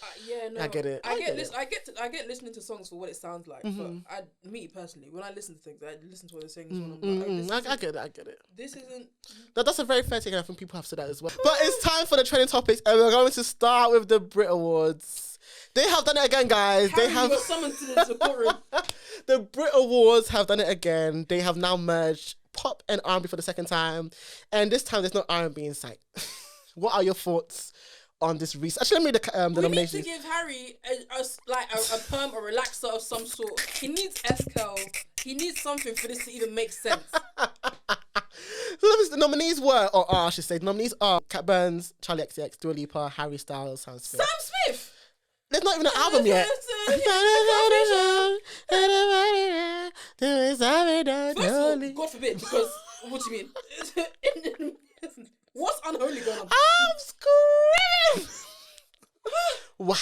No, I get it. I get listening to songs for what it sounds like. But me personally, when I listen to things, I listen to what they're saying. I get it. This isn't. That's a very fair take, and I think people have said that as well. But it's time for the trending topics, and we're going to start with the BRIT Awards. They have done it again, guys. Harry, you were summoned to the support room. The BRIT Awards have done it again. They have now merged pop and R&B for the second time, and this time there's no R&B in sight. What are your thoughts on this recent? Actually, let me read the nominations. We need to give Harry a perm or relaxer of some sort. He needs S-curl. He needs something for this to even make sense. So the nominees were, I should say, the nominees are Cat Burns, Charlie XCX, Dua Lipa, Harry Styles, Sam Smith. Sam Smith? There's not even an album yet. First of all, God forbid, because what do you mean? What's unholy going on? I'm screaming! Wow.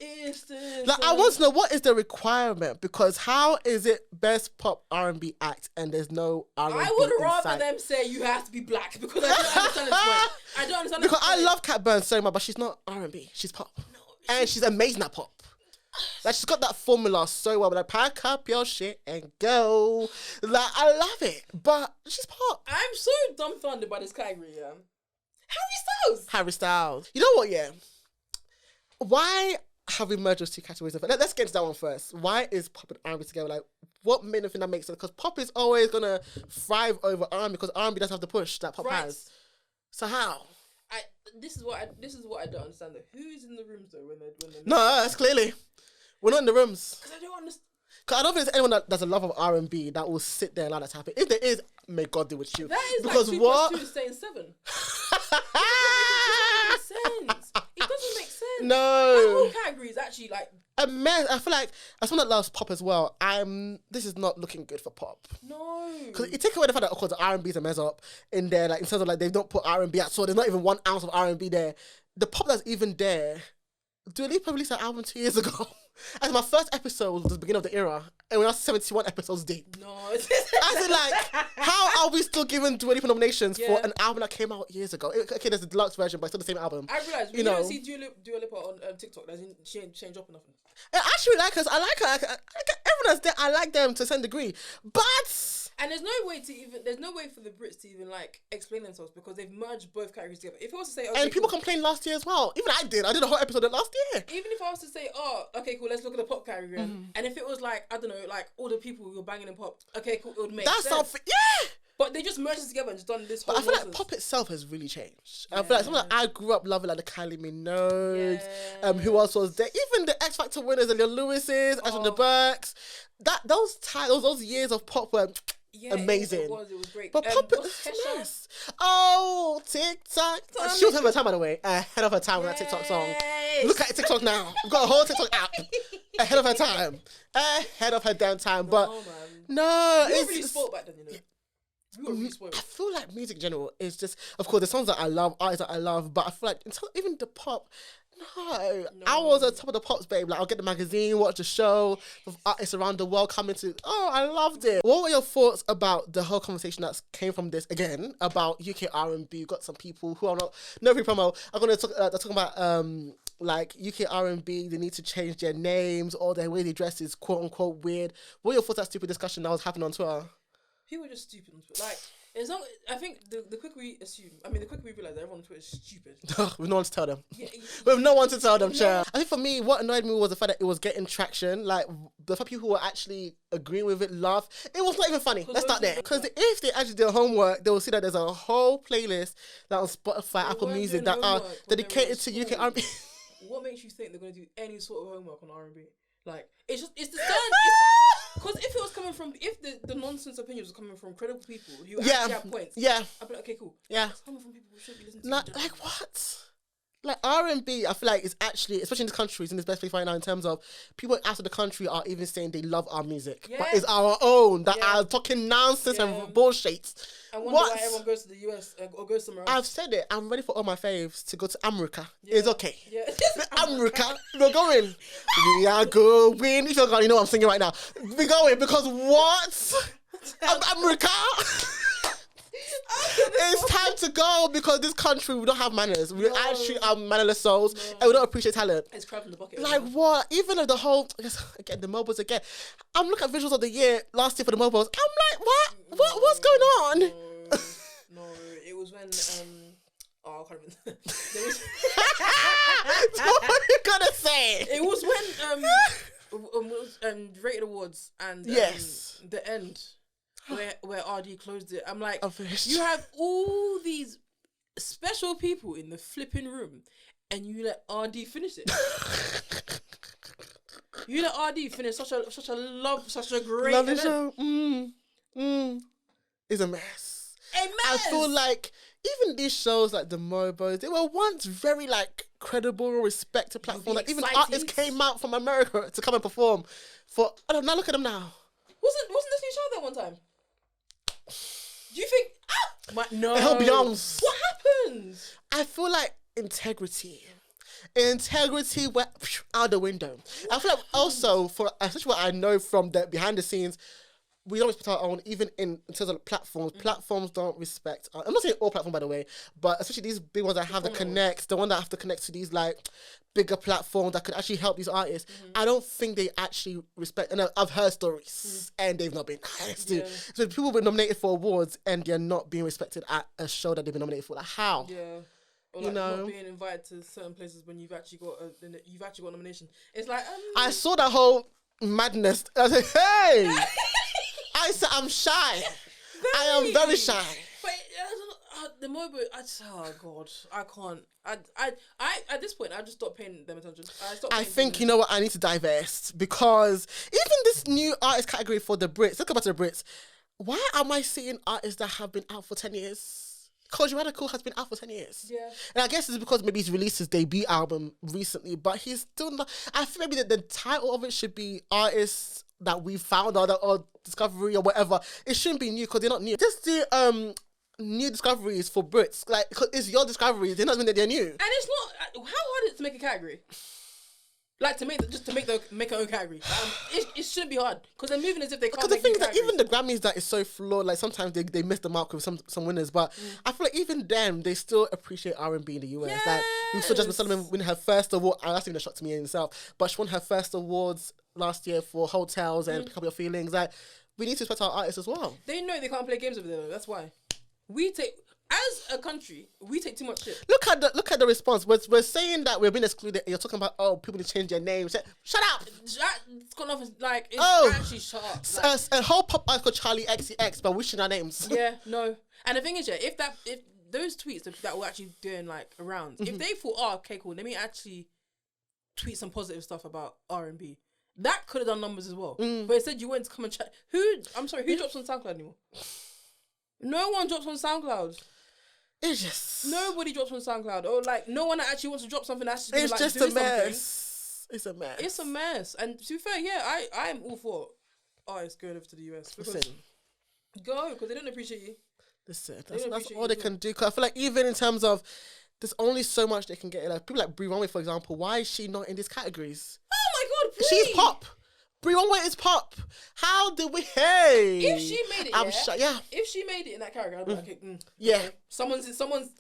I want to know, what is the requirement? Because how is it best pop R&B act and there's no R&B I would rather them say you have to be black, because I don't understand this point. I don't understand because I love Cat Burns so much, but she's not R&B. She's pop. And she's amazing at pop. Like, she's got that formula so well. Like, pack up your shit and go. Like, I love it. But she's pop. I'm so dumbfounded by this category, yeah. Harry Styles. You know what, yeah? Why have we merged those two categories? Let's get into that one first. Why is pop and R&B together? Like, what made them think that makes sense? Because pop is always going to thrive over R&B because R&B doesn't have the push that pop has. So how? This is what I don't understand though. Who is in the rooms though when they're No, that's clearly. We're not in the rooms. Because I don't understand. Because I don't think there's anyone that's a lover of R&B that will sit there and allow that to happen. If there is, may God deal with you. That is because like 2 what? + 2 is saying 7. It doesn't make sense. No. That whole category is actually like a mess. I feel like as someone that loves pop as well, this is not looking good for pop. No. Because you take away the fact that of course the R&B is a mess up in there, like in terms of like they don't put R&B at all. There's not even 1 ounce of R&B there. The pop that's even there. Dua Lipa released an album 2 years ago. And my first episode was the beginning of the era, and we're now 71 episodes deep. No. I said, like, how are we still giving Dua Lipa nominations for an album that came out years ago? Okay, there's a deluxe version, but it's still the same album. I realised, when you don't see Dua Lipa on TikTok, she ain't dropping nothing. I actually like her. I like her. Everyone that's there, I like them to a certain degree. But... And there's no way for the Brits to even like explain themselves because they've merged both categories together. If I was to say, okay, and people complained last year as well. Even I did a whole episode of last year. Even if I was to say, oh, okay, cool, let's look at the pop category, and if it was like, I don't know, like all the people who were banging in pop, okay, cool, it would make sense. Yeah. But they just merged it together and just done this whole But I feel like nonsense. pop itself has really changed. I feel like something that I grew up loving, like the Kylie Minogue. Who else was there? Even the X Factor winners, the Lil Lewises, Ashton the Burks. Those years of pop were amazing. It was great. But pop is a mess. Oh, TikTok. She was ahead of her time, by the way. Ahead of her time with that TikTok song. Look at TikTok now. We've got a whole TikTok app. Ahead of her time. Ahead of her damn time. But no, you were really spoiled back then, you know. You were really spoiled. I feel like music in general is just, of course, the songs that I love, artists that I love, but I feel like even the pop, no. I was on top of the pops, babe. Like, I'll get the magazine, watch the show with artists around the world coming to. Oh, I loved it. What were your thoughts about the whole conversation that came from this again about UK R&B? You got some people who are not no free promo. I'm gonna talk. They're talking about like UK R&B. They need to change their names or their way they dress is quote unquote weird. What were your thoughts on that stupid discussion that was happening on Twitter? People are just stupid. Like, I think the quicker we realize that everyone on Twitter is stupid. With no one to tell them. With no one to tell them, child. I think for me, what annoyed me was the fact that it was getting traction. Like, the fact people who were actually agreeing with it, laugh. It was not even funny. Let's start there. Because if they actually did homework, they will see that there's a whole playlist that on Spotify, Apple Music that are dedicated to UK R&B. What makes you think they're going to do any sort of homework on R&B? Like, it's the turn. Because if it was coming from, if the nonsense opinions were coming from credible people who actually have points, I'd be like, okay, cool. Yeah. It's coming from people who should be listening to. Like what? Like R&B, I feel like it's actually, especially in this country, it's in this best place right now in terms of people outside the country are even saying they love our music, but it's our own that are talking nonsense and bullshit. I wonder why everyone goes to the US or goes somewhere else. I've said it. I'm ready for all my faves to go to America. It's okay. Yeah. America, we're going. We are going. If you're going, you know what I'm singing right now. We're going because what? America. It's time to go because this country, we don't have manners. We actually are mannerless souls and we don't appreciate talent. It's crap in the bucket. Like what? Even if the whole, again, the mobiles again. I'm looking at visuals of the year, last year for the mobiles. I'm like, what? What's going on? No, it was when, I can't remember. What are you gonna say? It was when, Rated Awards and the end. Where RD closed it. I'm like, you have all these special people in the flipping room and you let RD finish it. You let RD finish such a great lovely event. show. It's a mess. I feel like even these shows like the Mobos, they were once very like credible, respected platform. Like even artists came out from America to come and perform for. I don't know. Look at them now. Wasn't Destiny Child there one time? Do you think? No. Hell, Beyonce. What happened? I feel like integrity went out the window. I feel like also for especially what I know from the behind the scenes, we don't respect our own, even in terms of platforms. Platforms don't respect. I'm not saying all platforms, by the way, but especially these big ones that have to connect, the one that have to connect to these like bigger platforms that could actually help these artists. I don't think they actually respect. And I've heard stories, and they've not been nice. So people were nominated for awards, and they're not being respected at a show that they've been nominated for. Like how? Yeah. Or like not being invited to certain places when you've actually got a nomination. It's like I saw that whole madness. I was like, hey. I said I'm shy. I am very shy. But the moment oh god, I can't. I at this point I just stopped paying them attention. I think you know what, I need to divest because even this new artist category for the Brits. Let's go back to the Brits. Why am I seeing artists that have been out for 10 years? Because Radical has been out for 10 years. Yeah. And I guess it's because maybe he's released his debut album recently, but he's still not. I feel maybe the title of it should be artists that we found or discovery or whatever. It shouldn't be new because they're not new. Just do new discoveries for Brits. Like, cause it's your discoveries. They're not mean that they're new. And it's not. How hard is it to make a category? Like to make her own category. It shouldn't be hard because they're moving as if they can't. Because the thing is that even the Grammys that is so flawed. Like sometimes they miss the mark with some winners, but I feel like even them they still appreciate R&B in the US. Yes. Like we saw Jasmine Sullivan win her first award. That's even a shock to me in itself. But she won her first awards last year for Hotels and Pick Up Your Feelings. Like we need to respect our artists as well. They know they can't play games over there though. That's why as a country, we take too much shit. Look at the response. We're saying that we're being excluded. You're talking about people need to change their names. Shut up. It's gone off like it's actually shut up. Like, A whole pop icon Charlie XCX by wishing our names. Yeah, no. And the thing is, if those tweets that were actually doing like around, if they thought, okay, cool, let me actually tweet some positive stuff about R&B, that could have done numbers as well. But instead, you went to come and chat. Who drops on SoundCloud anymore? No one drops on SoundCloud. It's just nobody drops on SoundCloud, or like no one that actually wants to drop something that's just it's like, just do a mess. something. It's a mess. It's a mess. And to be fair, yeah, I'm all for artists going over to the US because because they don't appreciate you. Listen, that's all they can do. Cause I feel like even in terms of, there's only so much they can get. Like people like Brie Runway, for example. Why is she not in these categories? Oh my God, Brie! She's pop. Brie Runway is pop. How did we? Hey, if she made it, yeah. If she made it in that character, I'd be like, okay, yeah. Okay. Someone's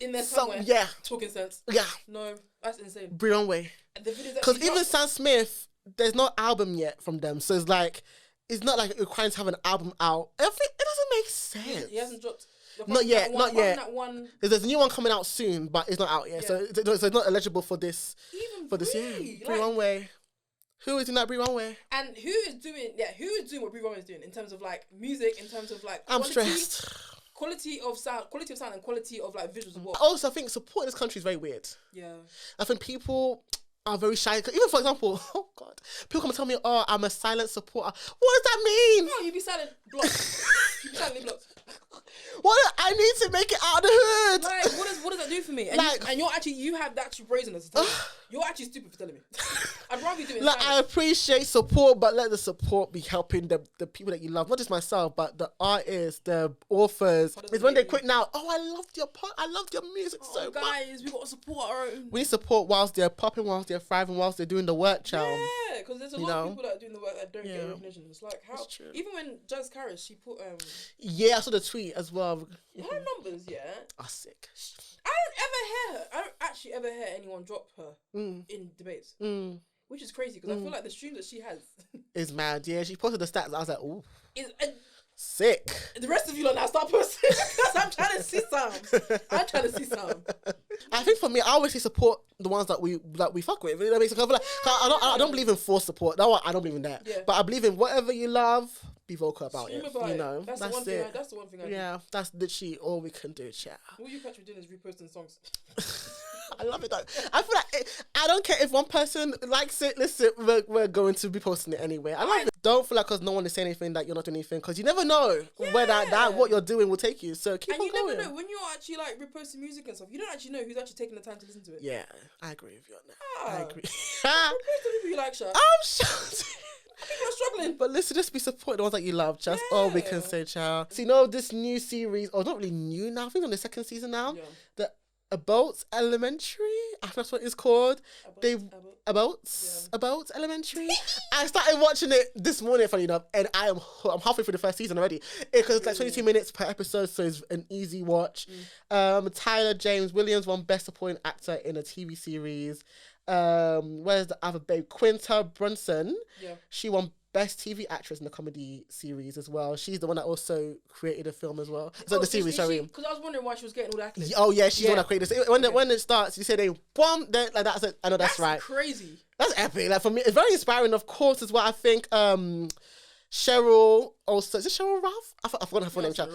in there somewhere. Yeah. Talking sense. Yeah. No, that's insane. Brie Runway. Because even Sam Smith, there's no album yet from them, so it's not like it requires to have an album out. It doesn't make sense. He hasn't dropped. Not yet. That one. There's a new one coming out soon, but it's not out yet, so it's not eligible for this. Even for this year. Brie like, Runway. Who is in that Brie Runway? And who is doing what Brie Runway is doing in terms of like music, in terms of like I'm stressed. Quality of sound, and quality of like visuals as well. Also, I think support in this country is very weird. Yeah. I think people are very shy. Even for example, oh God, people come and tell me, "Oh, I'm a silent supporter." What does that mean? No, you be silent blocked. You be silently blocked. What? I need to make it out of the hood. Like, what does that do for me? And, you have that actual brazenness. You're actually stupid for telling me. I'd rather you do it. Like, I appreciate support, but let the support be helping the people that you love, not just myself, but the artists, the authors. It's when they quit now. Oh, I loved your music so much. Guys, we got to support our own. We need support whilst they're popping, whilst they're thriving, whilst they're doing the work, child. Yeah, because there's a lot of people that are doing the work that don't get recognition. It's like how even when Jazz Karis, she put yeah, I saw the tweet as well. Her numbers, are sick. I don't actually ever hear anyone drop her in debates, which is crazy because I feel like the streams that she has is mad. Yeah, she posted the stats. I was like, ooh, sick. The rest of you lot now start posting because I'm trying to see some. I think for me, I always say support the ones that we fuck with. That makes it like, I don't believe in forced support. That one, I don't believe in that. Yeah. But I believe in whatever you love, be vocal about it. You know, that's it. That's the one thing I do. Yeah, that's literally all we can do, chat. All you catch me doing is reposting songs. I love it though. I feel like I don't care if one person likes it. Listen, we're going to be posting it anyway. I love it. Don't feel like because no one is saying anything that you're not doing anything, because you never know where that what you're doing will take you. So keep on going. And you never know when you're actually like reposting music and stuff. You don't actually know who's actually taking the time to listen to it. Yeah, I agree with you on that. I agree. Repost the people you like, Sha. I'm shocked. People are struggling. But listen, just be supporting the ones that you love. Just all we can say, child. So you know this new series, or not really new now, I think on the second season now. Yeah. The Abbott Elementary, I think that's what it's called. Abbott Elementary. I started watching it this morning, funny enough, and I'm halfway through the first season already. Because it's like 22 minutes per episode, so it's an easy watch. Tyler James Williams won Best Supporting Actor in a TV series. Where's the other babe? Quinta Brunson. Yeah. She won Best TV Actress in the comedy series as well. She's the one that also created the film as well. So the series, sorry. Because I was wondering why she was getting all that accolades. Oh yeah, she's the one that created this. When it starts, you say they bomb. Like that's it. I know that's right. Crazy. That's epic. Like for me, it's very inspiring. Of course, as well. I think Cheryl also, is it Cheryl Ralph? I forgot her full name. The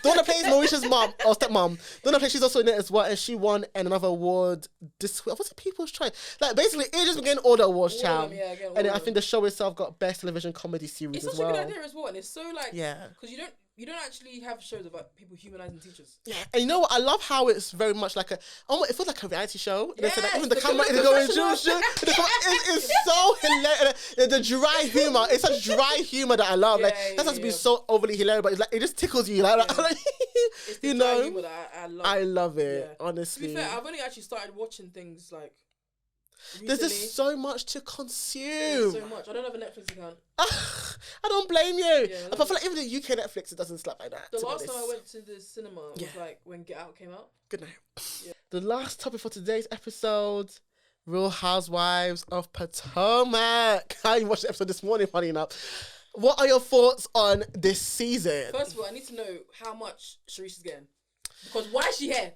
one that plays Mauritia's mom or stepmom. The one that plays, she's also in it as well, and she won another award this week. What's the People's Choice? Like basically, it just been getting all the awards, child. And then I think the show itself got Best Television Comedy Series as well. It's such a good idea as well, and it's so like because you don't actually have shows about people humanizing teachers. Yeah, and you know what? I love how it's very much like it feels like a reality show. Yeah, so like, even the camera is going it's so hilarious. The dry humor, it's such dry humor that I love. That has to be so overly hilarious, but it's like it just tickles you. Like it's the dry humor that I love. I love it, honestly. To be fair, I've only actually started watching things like recently. There's just so much to consume. There's so much. I don't have a Netflix account. I don't blame you. I feel like even the UK Netflix, it doesn't slap like that. The last time I went to the cinema was like when Get Out came out. Good night. Yeah. The last topic for today's episode: Real Housewives of Potomac. I watched the episode this morning, funny enough. What are your thoughts on this season? First of all, I need to know how much Sharice is getting. Because why is she here?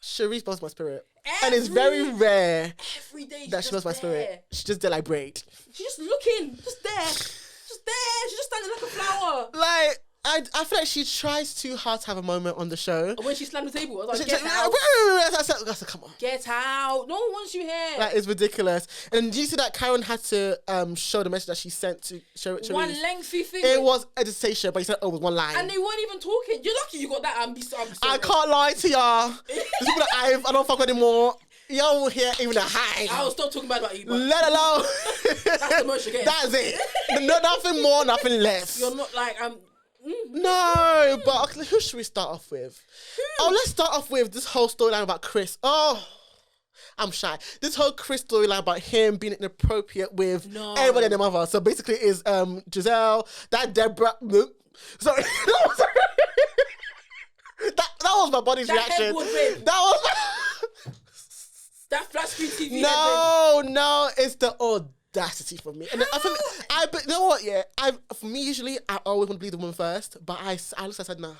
Cherise melts my spirit. And it's very rare every day that she melts my spirit. She just did like braid. She's just looking, just there. Just there. She's just standing like a flower. Like, I feel like she tries too hard to have a moment on the show. When she slammed the table, I was like, get out. I said, come on. Get out. No one wants you here. That is ridiculous. And do you see that Karen had to show the message that she sent to show one lengthy thing. It was a dissertation, but he said, oh, it was one line. And they weren't even talking. You're lucky you got that. I'm sorry. I can't lie to y'all. The people that I don't fuck with anymore. Y'all will hear even a high. I'll stop talking bad about you, but let alone. That's the most you're getting. That's it. No, nothing more, nothing less. You're not like, No, but who should we start off with? Oh, let's start off with this whole storyline about Chris. Oh, I'm shy. This whole Chris storyline about him being inappropriate with everybody and their mother. So basically it is Giselle, that Deborah. Sorry. that was my body's reaction. That was that flat screen TV. No, it's the audacity for me. And but you know what? Yeah, for me usually I always want to be the woman first, but I said nah. And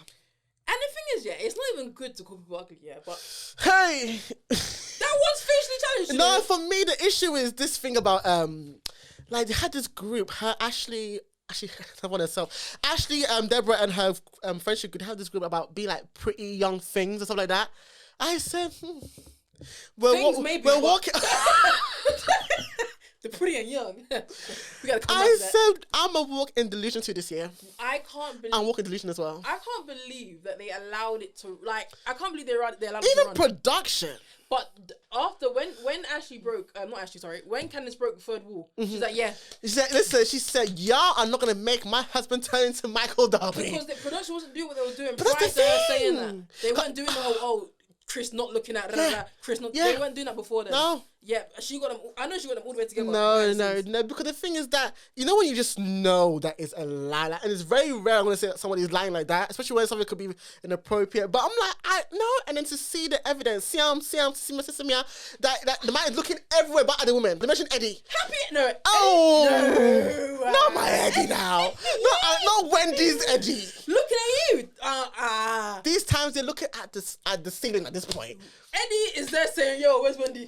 the thing is, yeah, it's not even good to call people ugly, yeah, but hey, that was facially challenged. No, for me the issue is this thing about like they had this group, Ashley, I want herself. Ashley, Deborah and her friendship could have this group about being like pretty young things and stuff like that. I said, we're walking. They're pretty and young. We gotta come I said I'm a walk in delusion too this year. I can't believe. I'm walking delusion as well. I can't believe that they allowed it to I can't believe they allowed it even to run. Production. But after when Ashley broke, not Ashley, sorry, when Candice broke the third wall, she's like, yeah. She said, y'all are not gonna make my husband turn into Michael Darby. Because the production wasn't doing what they were doing but prior that's to her saying that. They weren't doing the whole Chris not looking at Chris not. They weren't doing that before then. No. Yeah, she got them. I know she got them all the way together. No. Because the thing is that when you just know that it's a lie, and it's very rare when I say somebody's lying like that, especially when something could be inappropriate. But I'm like, I know, and then to see the evidence, to see my sister Mia, that the man is looking everywhere but at the woman. They mentioned Eddie. No. Oh, not my Eddie now. Not Wendy's Eddie. Looking at you. These times they're looking at the ceiling at this point. Eddie is there saying, "Yo, where's Wendy?"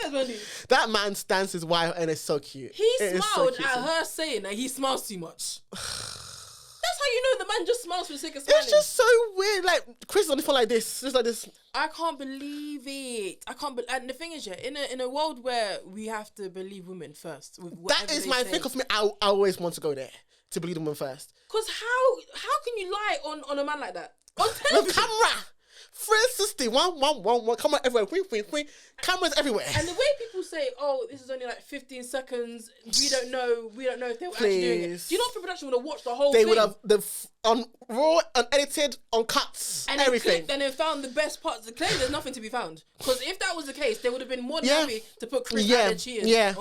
Where's Wendy? That man stands his wife and it's so cute. He smiled at her saying that he smiles too much. That's how you know the man just smiles for the sake of smiling. It's just so weird. Like Chris is on the phone like this, just like this. I can't believe it. And the thing is, yeah, in a world where we have to believe women first. That is my thing. Of me, I always want to go there to believe the woman first. Because how can you lie on a man like that on television? With camera. 360, one, camera everywhere, wing, cameras everywhere. And the way people say, "Oh, this is only like 15 seconds. We don't know if they were actually doing it." Do you know if the production would have watched the whole thing? They would have on raw, unedited, on cuts, and everything. And then found the best parts. Clearly, there's nothing to be found. Because if that was the case, they would have been more than happy to put Chris out there cheating. Yeah.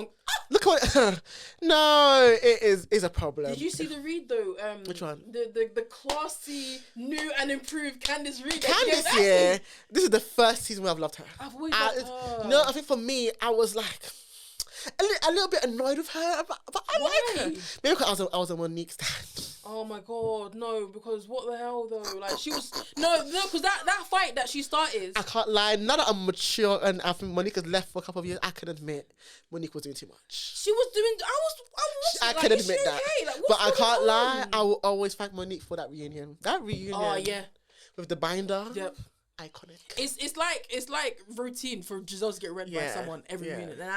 Look what. No, it is a problem. Did you see the read though? Which one? The classy, new and improved Candice Reed. Candice, yeah. This is the first season where I've loved her. I've always loved her. No, I think for me, I was like a little bit annoyed with her, but I like her. Maybe because I was a Monique stan. Oh my god, no! Because what the hell though? Like she was because that fight that she started. I can't lie. Now that I'm mature and I think Monique has left for a couple of years, I can admit Monique was doing too much. She was doing. I can admit that. Okay? Like, but I can't lie. I will always thank Monique for that reunion. Oh yeah. With the binder. Yep. Iconic. It's like routine for Giselle to get read by someone every minute, and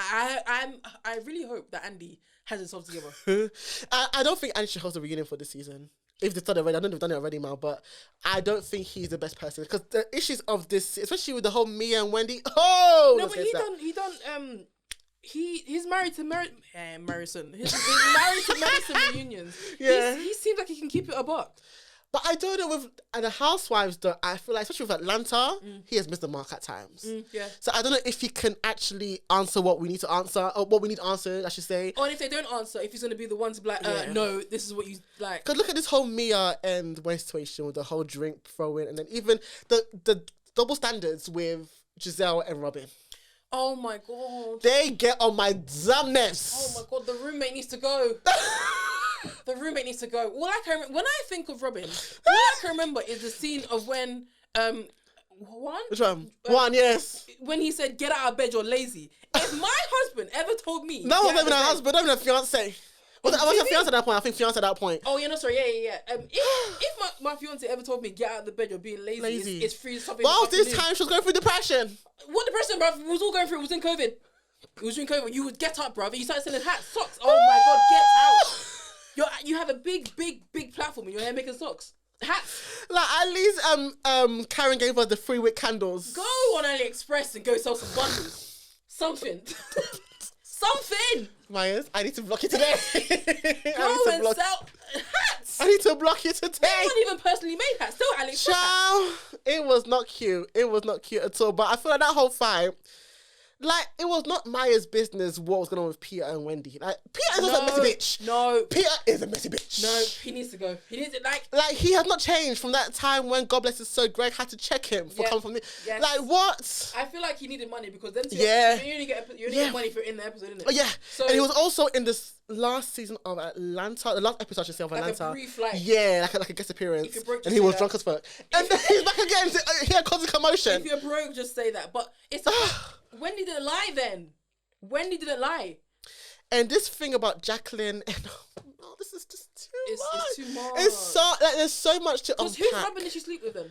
I really hope that Andy has himself together. I don't think Andy should host a reunion for this season. If they've done it already, I don't know if they've done it already now, but I don't think he's the best person because the issues of this, especially with the whole Mia and Wendy. Oh no, but he's married to Marison. He's married to Madison reunions. Yeah, he seems like he can keep it a buck. But I don't know with the Housewives though. I feel like, especially with Atlanta, he has missed the mark at times. Yeah. So I don't know if he can actually answer what we need to answer, or what we need answered, I should say. Or if they don't answer, if he's going to be the one to be like, no, this is what you like. Because look at this whole Mia and Gwen situation with the whole drink throwing, and then even the double standards with Giselle and Robin. Oh my god. They get on my dumbness. Oh my god, the roommate needs to go. The roommate needs to go. When I think of Robin, all I can remember is the scene of when One. Which one? One, yes. When he said, "Get out of bed, you're lazy." If my husband ever told me, No, not even a husband, not even a fiance. Was a fiance at that point? I think fiance at that point. Oh, yeah, no, sorry, yeah. If my fiance ever told me, "Get out of the bed, you're being lazy," it's free something. Well, this time she was going through depression. What depression, bruv? We was all going through. It was in COVID. It was in COVID. You would get up, bruv. You started selling hats, socks. Oh my God, get out! You have a big platform and you're here making socks. Hats. Like at least Karen gave us the 3 wick candles. Go on AliExpress and go sell some bundles. Something. Myers, I need to block you today. Go and sell hats. I need to block you today. They weren't even personally made hats. Still AliExpress hats. It was not cute. It was not cute at all. But I feel like that whole fight, like, it was not Maya's business what was going on with Peter and Wendy. Like, Peter is a messy bitch. No. Peter is a messy bitch. No, he needs to go. He needs it like he has not changed from that time when, God bless his soul, Greg had to check him for coming from me. Yes. Like, what? I feel like he needed money because then you only get money for in the episode, innit? Oh, yeah. So, and he was also in this last season of Atlanta, the last episode I should say of Atlanta. Like a brief, like, yeah, like a guest appearance. And he was drunk as fuck. And then he's back again. He had causing commotion. If you're broke, just say that. But it's Wendy didn't lie then. Wendy didn't lie. And this thing about Jacqueline, and this is just too much. It's too much. It's so, like, there's so much to unpack. Whose husband did she sleep with then?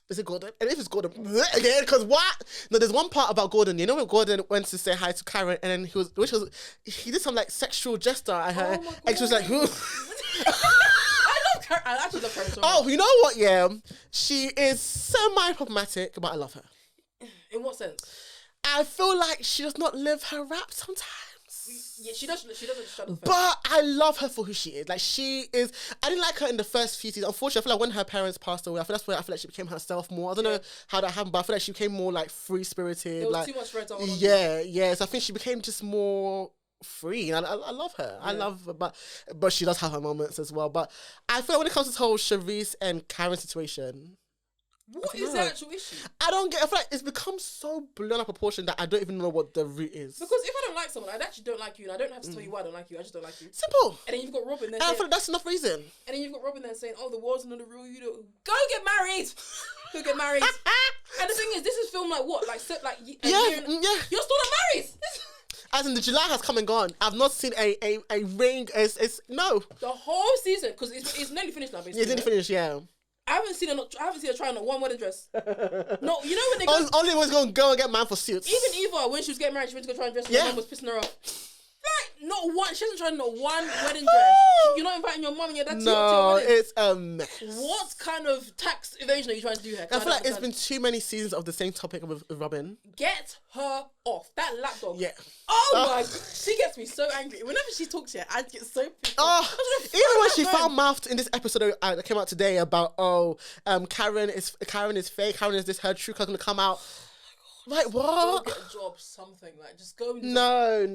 Is it Gordon? And if it's Gordon, again, because what? No, there's one part about Gordon. You know when Gordon went to say hi to Karen, and then he did some like sexual gesture at her, and she was like, "Who?" I actually love Karen so much. Oh, you know what? Yeah, she is semi-problematic, but I love her. In what sense? I feel like she does not live her rap sometimes. Yeah, she doesn't shut the But I love her for who she is. Like, she is. I didn't like her in the first few seasons. Unfortunately, I feel like when her parents passed away, that's where I feel like she became herself more. I don't know how that happened, but I feel like she became more like free spirited. There was like too much red on. Yeah. So I think she became just more free, and I love her. Yeah. I love her, but she does have her moments as well. But I feel like when it comes to this whole Charisse and Karen situation. What is the actual issue? I don't get. I feel like it's become so blown out of proportion that I don't even know what the root is. Because if I don't like someone, I actually don't like you, and I don't have to tell you why I don't like you. I just don't like you. Simple. And then you've got Robin there. And I feel like that's enough reason. And then you've got Robin there saying, "Oh, the world's not the real you. Don't go get married. Go get married." And the thing is, this is filmed like what? Like yeah. You're still not married. As in, the July has come and gone. I've not seen a ring. It's no. The whole season, because it's nearly finished now. Basically, it's nearly finished. Yeah. I haven't seen her try on one wedding dress. No, you know when they go... Only was going to go and get man for suits. Even Eva, when she was getting married, she went to go try and dress and her mum was pissing her off. Like, not one... She hasn't tried not one wedding dress. You're not inviting your mum and your dad to your wedding. It's a mess. What kind of tax evasion are you trying to do here? I feel like it's been too many seasons of the same topic with Robin. Get her off. That lapdog. Yeah. Oh my God. She gets me so angry. Whenever she talks here, I get so pissed off. Even when she foul-mouthed in this episode that came out today about, Karen is fake, Karen is this, her true color going to come out. Like, what? Go get a job, something. Like, just go and do No.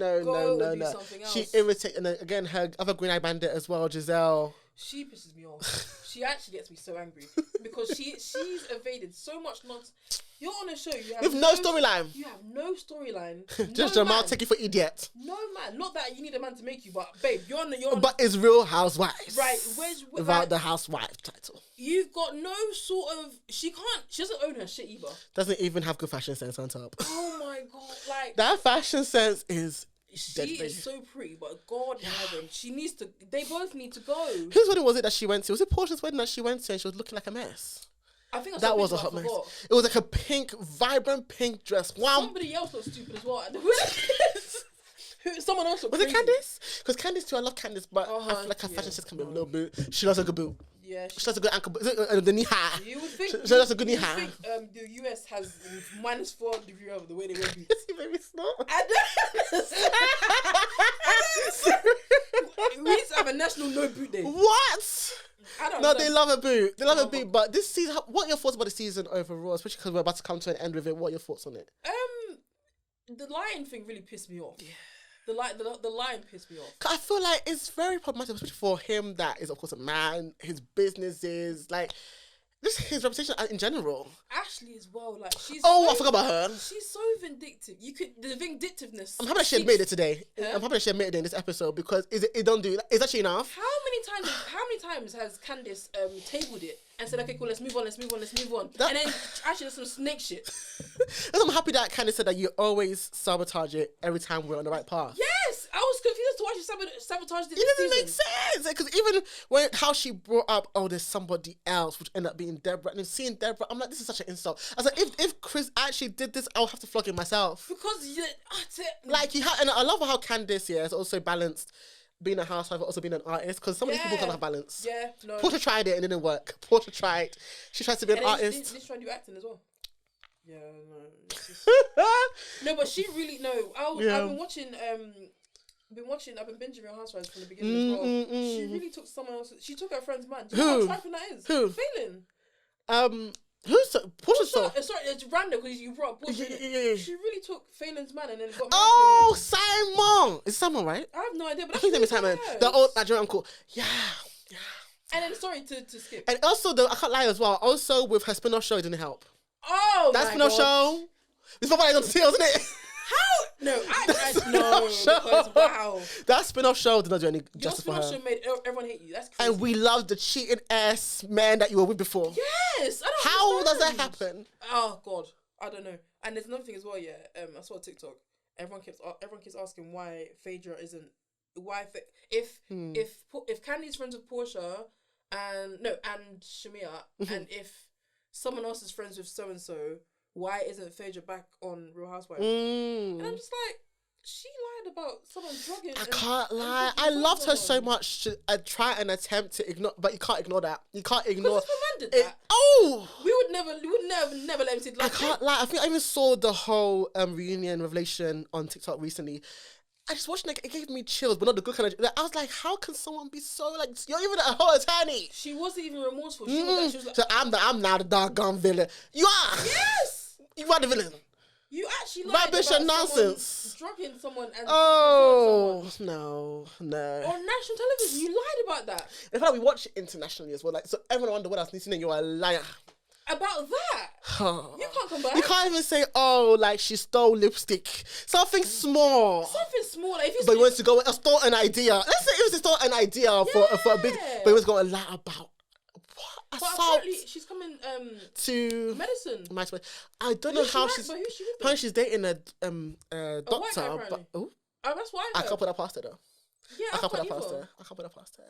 something else. She irritates, and then again, her other Green Eye Bandit as well, Giselle. She pisses me off. She actually gets me so angry because she's evaded so much nonsense. You're on a show. You have no storyline. You have no storyline. Just Jamal take you for idiot. No man. Not that you need a man to make you, but babe, you're on. But it's Real Housewives. Right. Without the housewife title. You've got no sort of. She doesn't own her shit either. Doesn't even have good fashion sense on top. Oh my God! Like that fashion sense is. She is so pretty, but God in heaven, she needs to. They both need to go. Whose wedding was it that she went to? Was it Portia's wedding that she went to, and she was looking like a mess? I think that was a hot mess. It was like a vibrant pink dress. Wow. Somebody else looked stupid as well. Someone else looked Was crazy. it Candice? Because Candice too, I love Candice, but I feel like her fashion sense can be a little boot. She loves a good boot. Yeah, she does a good ankle. The knee high. You would think. She does a good knee high. The US has -4 degree of the way they wear boots. Maybe it's not. I don't. We need to have a national no boot day. What? I don't. No, they love a boot. They love a boot. But this season, what are your thoughts about the season overall? Especially because we're about to come to an end with it. What are your thoughts on it? The lion thing really pissed me off. Yeah. The lion pissed me off. I feel like it's very problematic, especially for him that is, of course, a man. His business is like, Just his reputation in general. Ashley as well, like she's. I forgot about her. She's so vindictive. The vindictiveness. I'm happy that she admitted it today. I'm happy that she admitted it in this episode because it don't do. Is that enough? How many times has Candice tabled it and said, okay, cool, let's move on, and then Ashley does some snake shit. I'm happy that Candice said that you always sabotage it every time we're on the right path. Yes, I was confused to why she sabotaged it. It doesn't make sense because even how she brought up, there's somebody else, which ended up being Deborah, and then seeing Deborah, I'm like, this is such an insult. I was like, if Chris actually did this, I'll have to flog him myself. Because and I love how Candice has also balanced being a housewife, but also being an artist, because some of these people can't have balance. Yeah, no. Portia tried it and it didn't work. Portia tried. She tried to be an artist. She tried to do acting as well. Yeah, no. No, but she really I've been watching. I've been binging Real Housewives from the beginning as well. She really took someone else. She took her friend's man. Do you know how trifling that is? Who? Phelan. Who's Portia? Sorry, it's random because you brought up Portia. Yeah. She really took Phelan's man and then got married. Oh, Simon! It's Simon, right? I have no idea, but I think that's name is really Simon. bad. The old Nigerian uncle. Yeah. And then sorry to skip. And also, I can't lie as well. Also, with her spin-off show, it didn't help. Oh, that spin-off show. This is what I on the tail, isn't it? How? No, I no. Because, wow. That spin-off show did not do any justice for her. Your spin-off show made everyone hate you. That's crazy. And we loved the cheating ass man that you were with before. Yes. How does that happen? Oh God, I don't know. And there's another thing as well. Yeah. I saw a TikTok. Everyone keeps asking why Phaedra isn't. If Candy's friends with Portia and Shamia and if someone else is friends with so and so, why isn't Phaedra back on Real Housewives? And I'm just like, she lied about someone drugging. I can't lie. I loved her so much to try and attempt to ignore, but you can't ignore that. You can't ignore. Because if a man did that, we would never let him see. I can't lie. I think I even saw the whole reunion revelation on TikTok recently. I just watched it gave me chills, but not the good kind of. I was like, how can someone be so like? You're even a whole attorney. She wasn't even remorseful. She was like, so I'm now the doggone villain. You are. Yes. You are the villain. You actually lied about nonsense. Drugging someone and no. On national television, you lied about that. In fact, we watch it internationally as well. Like, so everyone around the world has listening, and you're a liar. About that, you can't come back. You can't even say, like she stole lipstick. Something small. Like but he wants to go and stole an idea. Let's say it was stole an idea for a bit, but he was going to lie about. But apparently she's coming to medicine. I don't know how she's. Apparently she's dating a doctor. That's why I can't put that past her though. Yeah, I can't put that past her.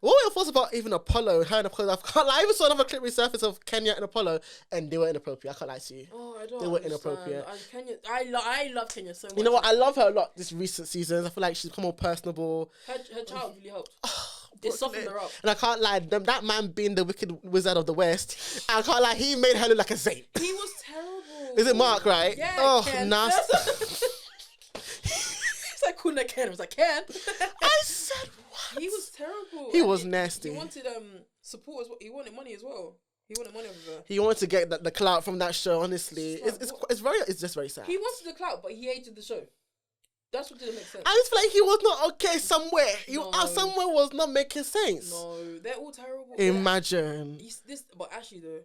What were your thoughts about even Apollo? Her and Apollo. I even saw another clip resurface of Kenya and Apollo, and they were inappropriate. I can't lie to you. I don't. They were inappropriate. I love Kenya so much. You know what? I love her a lot this recent seasons. I feel like she's become more personable. Her child really helped. It softened her up. And I can't lie, that man being the wicked wizard of the West, I can't lie, he made her look like a saint. He was terrible. Is it Mark, right? Yeah, Ken. Nasty. It's like cool, Ken. I was like, Ken. I said what? He was terrible. He was nasty. He wanted support as well. He wanted money as well. He wanted money over there. He wanted to get the clout from that show, honestly. It's just very sad. He wanted the clout, but he hated the show. That's what didn't make sense. I just feel like he was not okay somewhere. Somewhere was not making sense. No, they're all terrible. Imagine. But Ashley though,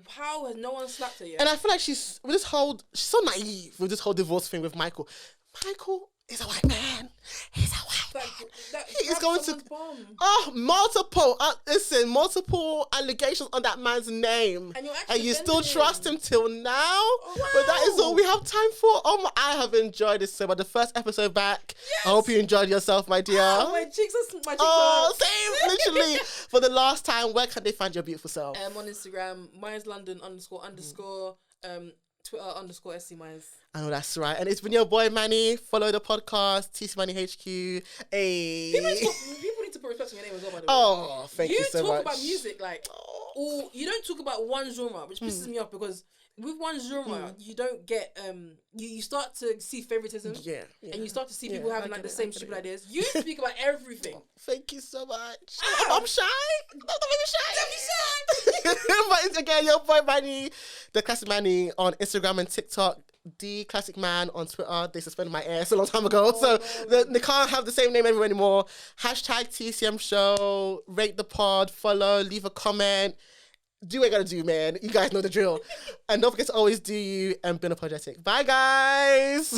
how has no one slapped her yet? And I feel like she's so naive with this whole divorce thing with Michael. Michael is a white man. He's a white man. He is going to multiple allegations on that man's name, and you still trust him till now. Wow. But that is all we have time for. I have enjoyed this so much. The first episode back. Yes. I hope you enjoyed yourself, my dear. My cheeks are same. Literally. For the last time, where can they find your beautiful self? On Instagram, Myers London __ Twitter _SC Myers. I know that's right. And it's been your boy Manny. Follow the podcast, TC Manny HQ. People need to put respect on your name as well, by the way. Oh, thank you so much. You talk about music you don't talk about one genre, which pisses me off because with one genre, you don't get you start to see favoritism. Yeah. And you start to see people having like the same stupid ideas. You speak about everything. Thank you so much. I'm shy. Don't be shy. But it's again your boy Manny, the classic Manny on Instagram and TikTok. The Classic Man on Twitter. They suspended my ass a long time ago, so they can't have the same name everywhere anymore. Hashtag TCM Show. Rate the pod. Follow. Leave a comment. Do what you gotta do, man. You guys know the drill. And don't forget to always do you and be unapologetic. Bye, guys.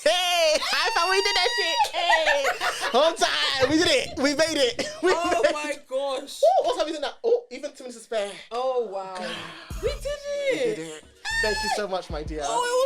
Hey, high five. We did that shit. Hey, whole time. We did it. We made it. My gosh. Ooh, what time is it now? Oh, even 2 minutes to spare. Oh, wow. God. We did it. We did it. Thank you so much, my dear. Oh, it was